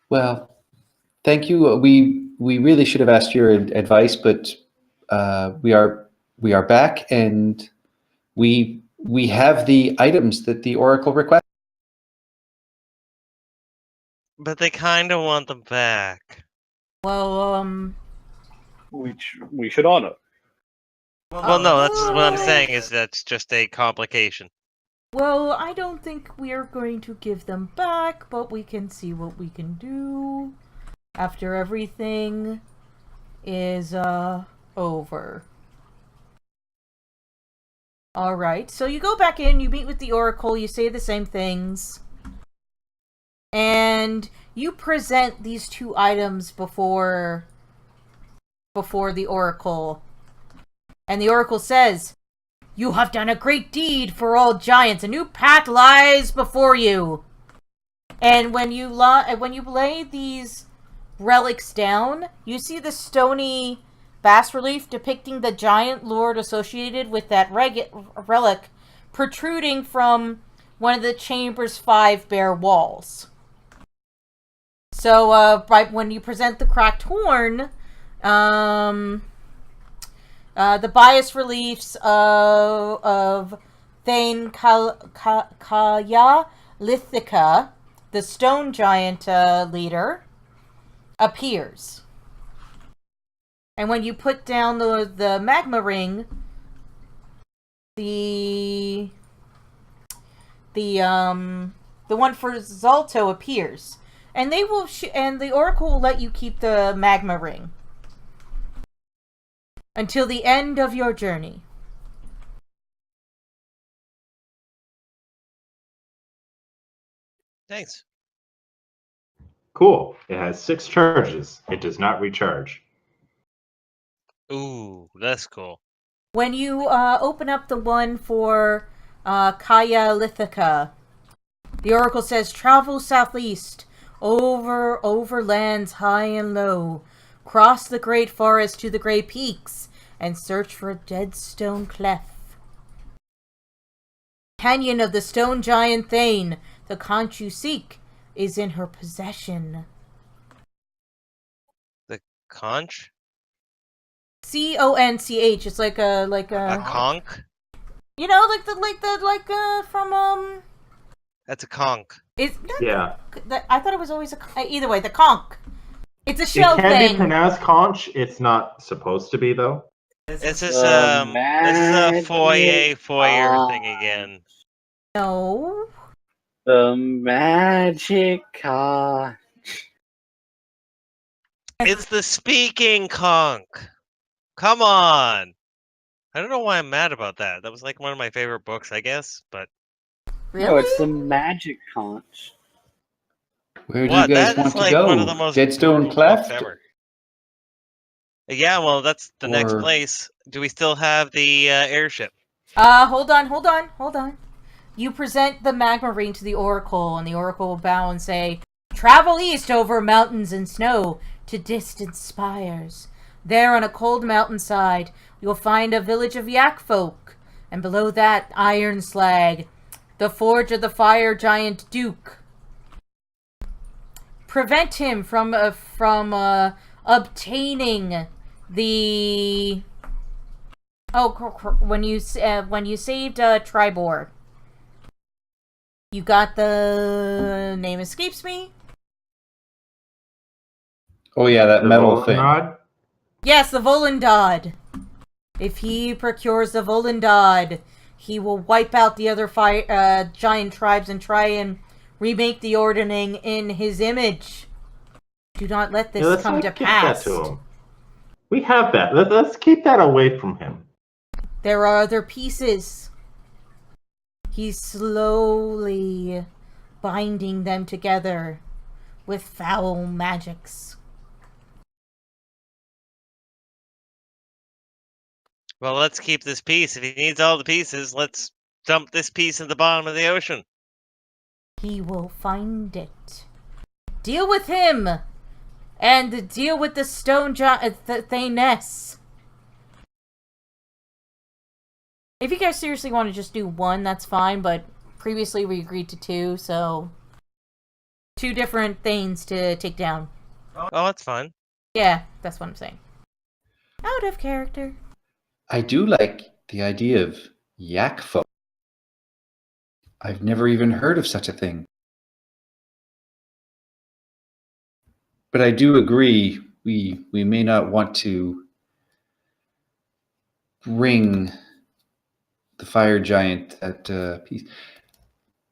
Well, thank you. We really should have asked your advice, but we are back, and we have the items that the Oracle requested. But they kind of want them back. Well, Which we should honor. Well, no, that's what I'm saying is that's just a complication. well, I don't think we are going to give them back, but we can see what we can do after everything is, over. Alright, so you go back in, you meet with the Oracle, you say the same things, and you present these two items before the Oracle. And the Oracle says, "You have done a great deed for all giants. A new path lies before you." And when you lay these relics down, you see the stony bas relief depicting the giant lord associated with that relic protruding from one of the chamber's 5 bare walls. So, right when you present the cracked horn, the bias reliefs of Thane Kaya Lithica, the stone giant leader, appears. And when you put down the magma ring, the one for Zalto appears, and they will and the Oracle will let you keep the magma ring until the end of your journey. Thanks. Cool. It has 6 charges. It does not recharge. Ooh, that's cool. When you open up the one for Kaya Lithica, the Oracle says, "Travel southeast, over lands high and low, cross the great forest to the Grey Peaks, and search for a dead stone clef. Canyon of the stone giant Thane, the conch you seek, is in her possession." The conch? Conch. It's like a A conch? you know, from That's a conch. Is Yeah. I thought it was always either way. The conch. It's a shell It can thing. be pronounced conch. It's not supposed to be, though. This is a foyer thing again. No. The magic conch. It's the speaking conch. Come on. I don't know why I'm mad about that. That was like one of my favorite books, I guess, but Really? No, it's the magic conch. Where do what? you guys That want is to like go? one of the most Deadstone brutal books Cleft? ever. Yeah, well, that's the next Or- place. Do we still have the airship? Hold on. You present the magma ring to the Oracle, and the Oracle will bow and say, "Travel east over mountains and snow to distant spires. There on a cold mountainside, you'll find a village of yak folk, and below that, Iron Slag, the forge of the fire giant Duke. Prevent him from obtaining the when you saved Tribor. You got the name escapes me. Oh yeah, that The metal thing. Volnod? Yes, the Volundad. If he procures the Volundad, he will wipe out the other giant tribes and try and remake the Ordning in his image. Do not let this let's come not to give pass. that to him. We have that. Let's keep that away from him. There are other pieces. He's slowly binding them together with foul magics. Well, let's keep this piece. If he needs all the pieces, let's dump this piece in the bottom of the ocean. He will find it. Deal with him! And deal with the stone Thanes. If you guys seriously want to just do one, that's fine, but previously we agreed to two, so 2 different things to take down. Oh, that's fine. Yeah, that's what I'm saying. Out of character. I do like the idea of yak folk. I've never even heard of such a thing. But I do agree, we may not want to bring the fire giant that piece.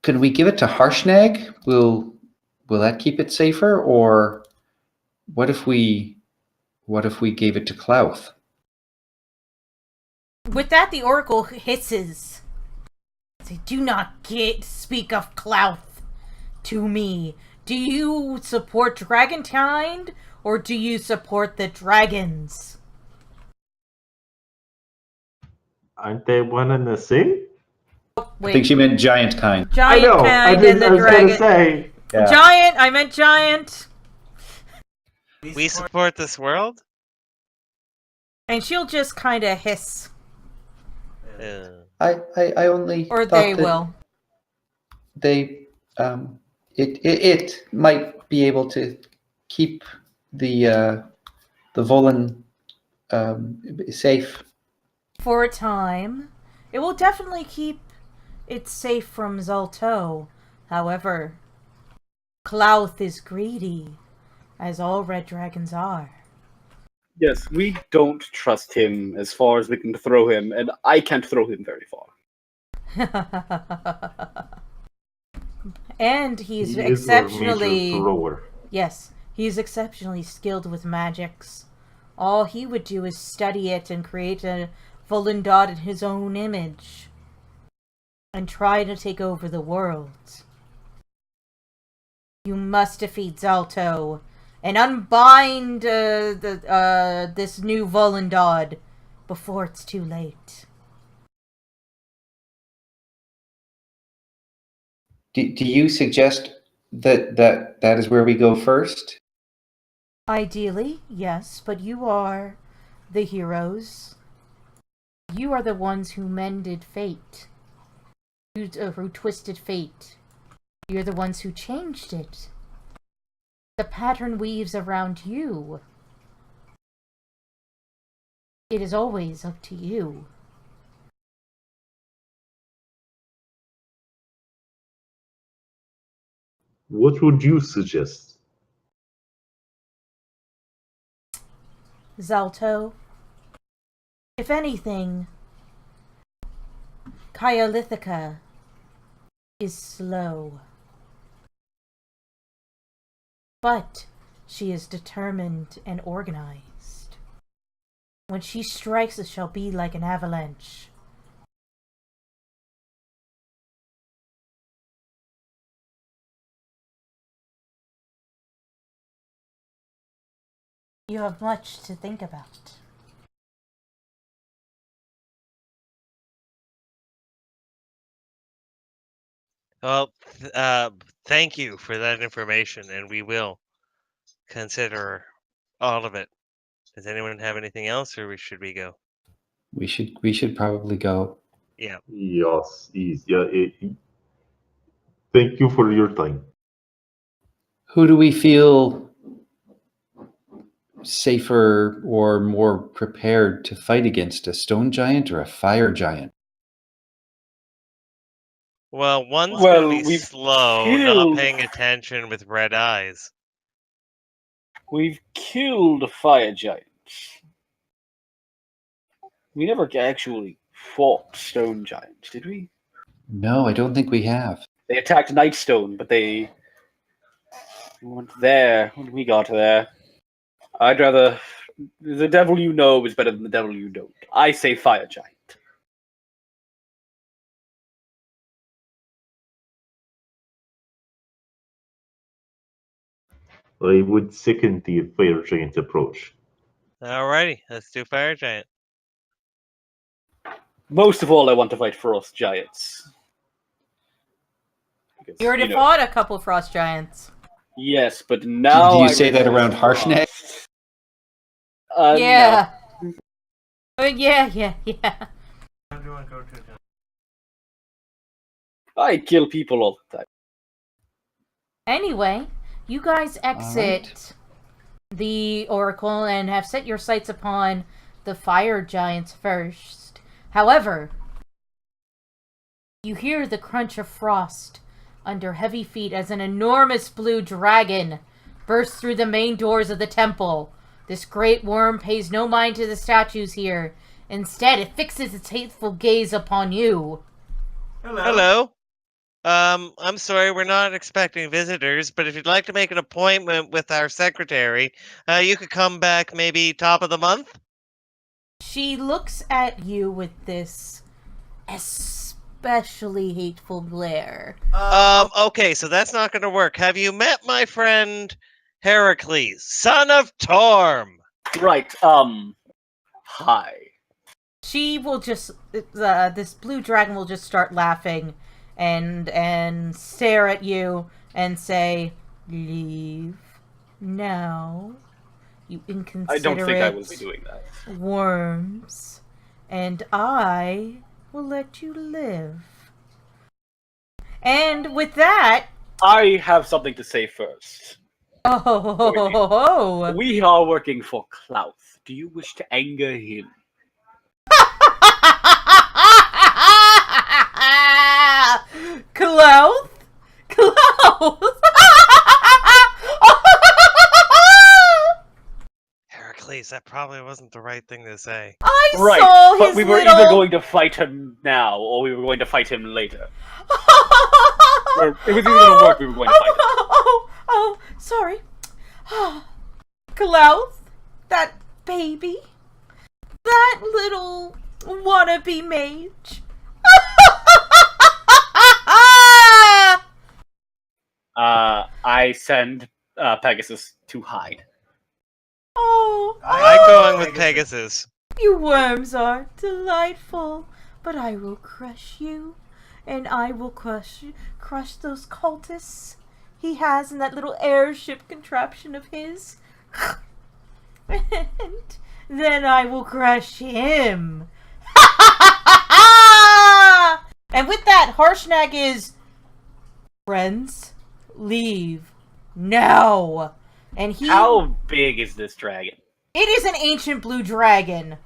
Can we give it to Harshnag? Will that keep it safer? Or what if we gave it to Klauth? With that, the oracle hisses. Say, do not speak of Klauth to me. Do you support Dragonkind, or do you support the dragons? Aren't they one and the same? Oh, I think she meant giant kind. Giant I know. I kind and the was dragon. gonna say. Yeah. Giant. I meant giant. We support this world? And she'll just kind of hiss, I only or thought they that will. They it might be able to keep the Volan safe. For a time, it will definitely keep it safe from Zalto. However, Klauth is greedy, as all red dragons are. Yes, we don't trust him as far as we can throw him, and I can't throw him very far. And he's He is our major exceptionally... thrower. Yes, he's exceptionally skilled with magics. All he would do is study it and create a Volundad in his own image. And try to take over the world. You must defeat Zalto and unbind this new Volundad before it's too late. Do you suggest that is where we go first? Ideally, yes, but you are the heroes. You are the ones who mended fate. Who twisted fate. You're the ones who changed it. The pattern weaves around you. It is always up to you. What would you suggest? Zalto. If anything, Kyolithica is slow. But she is determined and organized. When she strikes, it shall be like an avalanche. You have much to think about. Well, thank you for that information, and we will consider all of it. Does anyone have anything else, or should we go? We should probably go. Yeah. Yes, thank you for your time. Who do we feel safer or more prepared to fight against, a stone giant or a fire giant? Well, one's Well, gonna be we've slow, killed- not paying attention with red eyes. We've killed fire giants. We never actually fought stone giants, did we? No, I don't think we have. They attacked Nightstone, but they weren't there when we got there. I'd rather... The devil you know is better than the devil you don't. I say fire giant. I would second the fire giant approach. Alrighty, let's do fire giant. Most of all, I want to fight frost giants. Because, You already fought a couple frost giants. Yes, but now. Do you I say that around resist Harshnag? frost. Yeah. Yeah. I kill people all the time. Anyway, you guys exit the Oracle and have set your sights upon the fire giants first. However, you hear the crunch of frost under heavy feet as an enormous blue dragon bursts through the main doors of the temple. This great worm pays no mind to the statues here. Instead, it fixes its hateful gaze upon you. Hello. I'm sorry, we're not expecting visitors, but if you'd like to make an appointment with our secretary, you could come back maybe top of the month? She looks at you with this especially hateful glare. Okay, so that's not gonna work. Have you met my friend Heracles, son of Torm? Right, hi. She will just, this blue dragon will just start laughing and stare at you and say, "Leave now, you inconsiderate I don't think I will be doing that. worms, and I will let you live." And with that, I have something to say first. oh, We are working for Klaus. Do you wish to anger him? Klaus? Heracles, that probably wasn't the right thing to say. I Right, saw his but we were little... either going to fight him now, or we were going to fight him later. Or it was either going to work, we were going to fight him. Oh, sorry. Klaus, that baby, that little wannabe mage. I send Pegasus to hide. Oh, I'm going with Pegasus. you worms are delightful, but I will crush you, and I will crush those cultists he has in that little airship contraption of his. And then I will crush him. And with that, Harshnag is... Friends, leave now. And he... How big is this dragon? It is an ancient blue dragon.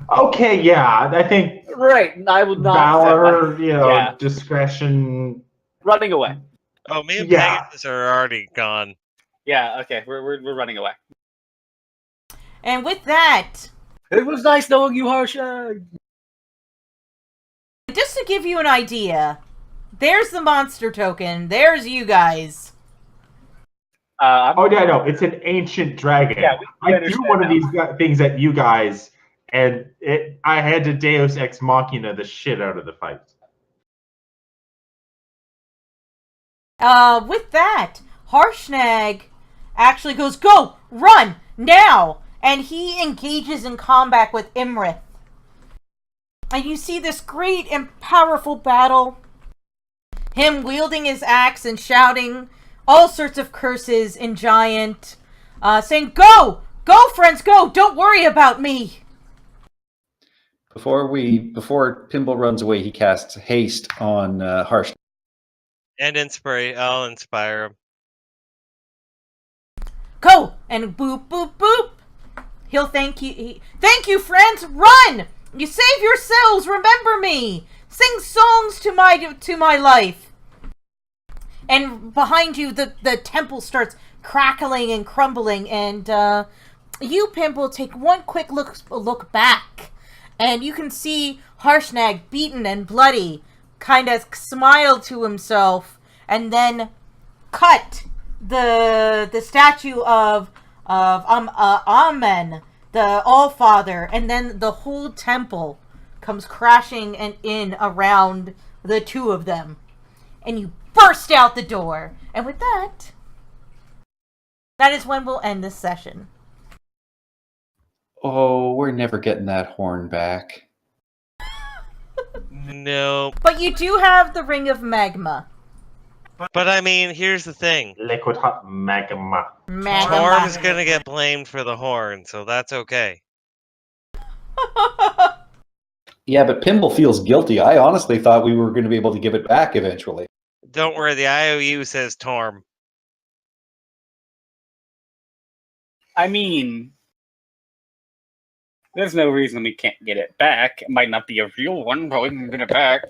Okay, yeah, I think Right, I would not. valor, yeah. discretion. Running away. Oh, me and Yeah. Pegasus are already gone. Yeah, okay, we're running away. And with that, It was nice knowing you, Harshnag. just to give you an idea, there's the monster token. There's you guys. Oh yeah, no, it's an ancient dragon. Yeah, we I understand threw one now. of these things at you guys, and I had to Deus Ex Machina the shit out of the fight. With that, Harshnag actually goes, "Go! Run! Now!" And he engages in combat with Imrith. And you see this great and powerful battle. Him wielding his axe and shouting all sorts of curses in Giant. Saying, "Go! Go, friends, go! Don't worry about me!" Before Pimble runs away, he casts haste on Harsh. And I'll inspire him. Go! And boop, boop, boop! He'll thank you. Thank you, friends! Run! You save yourselves! Remember me! Sing songs to my life! And behind you, the temple starts crackling and crumbling, and you, Pimple, take one quick look back, and you can see Harshnag beaten and bloody, kind of smile to himself, and then cut the statue of Amen, the All-Father, and then the whole temple comes crashing and in around the two of them. And you burst out the door. And with that, That is when we'll end this session. Oh, we're never getting that horn back. No. But you do have the Ring of Magma. But I mean, here's the thing. Liquid hot magma. Torm's gonna get blamed for the horn, so that's okay. Yeah, but Pimble feels guilty. I honestly thought we were going to be able to give it back eventually. Don't worry, the IOU says Torm. I mean, there's no reason we can't get it back. It might not be a real one, but we can get it back.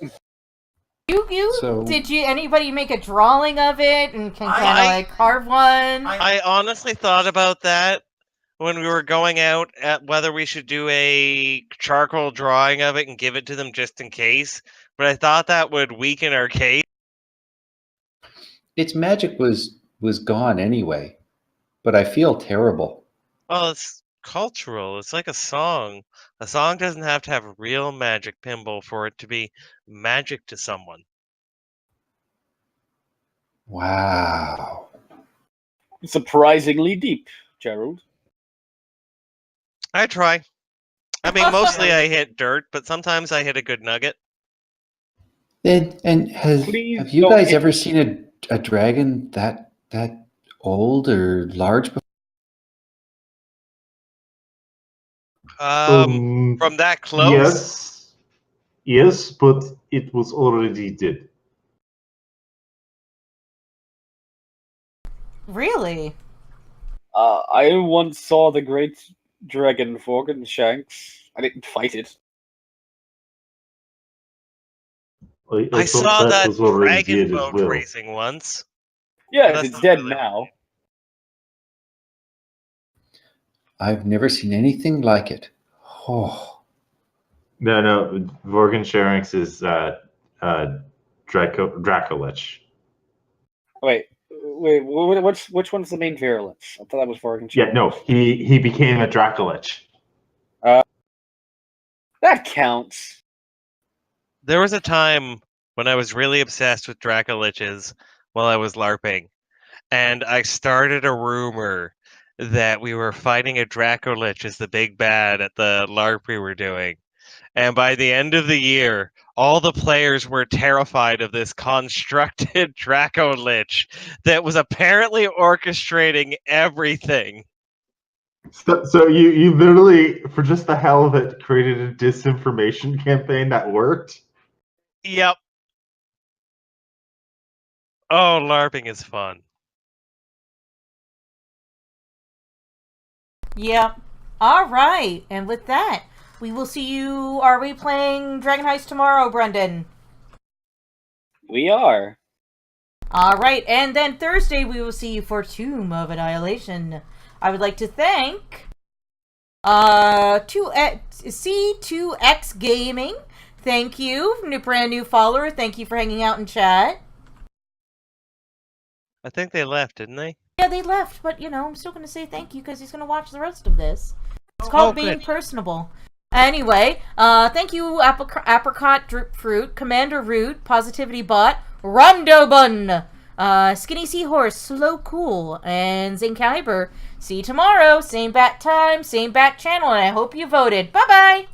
So- Anybody make a drawing of it and can kind of like carve one? I honestly thought about that when we were going out at whether we should do a charcoal drawing of it and give it to them just in case, but I thought that would weaken our case. Its magic was gone anyway, but I feel terrible. Well, it's cultural. It's like a song. A song doesn't have to have real magic, Pimble, for it to be magic to someone. Wow. Surprisingly deep, Gerald. I try. I mean, mostly I hit dirt, but sometimes I hit a good nugget. And Please have you don't guys hit- ever seen a dragon that old or large before? From that close? Yes, but it was already dead. Really? I once saw the great dragon Shanks. I didn't fight it. I thought saw that was already dragon dead as boat well. racing once. Yeah, That's it's not dead really- now. I've never seen anything like it. Oh, No, Vorgensharinx is Dracolich. Wait, which one's the main virulence? I thought that was Vorgan. Yeah, no, he became a Dracolich. That counts. There was a time when I was really obsessed with Dracoliches while I was LARPing, and I started a rumor that we were fighting a Dracolich as the big bad at the LARP we were doing. And by the end of the year, all the players were terrified of this constructed Dracolich that was apparently orchestrating everything. So you literally, for just the hell of it, created a disinformation campaign that worked? Yep. Oh, LARPing is fun. Yep. All right. And with that, we will see you. Are we playing Dragon Heist tomorrow, Brendan? We are. All right. And then Thursday, we will see you for Tomb of Annihilation. I would like to thank C2X Gaming. Thank you, brand new follower. Thank you for hanging out in chat. I think they left, didn't they? Yeah, they left, but I'm still going to say thank you because he's going to watch the rest of this. It's called being good. personable. Anyway, thank you, Apricot Drip Fruit, Commander Root, Positivity Bot, Rondo Bun, Skinny Seahorse, Slow Cool, and Zinkyber. See you tomorrow, same bat time, same bat channel, and I hope you voted. Bye-bye!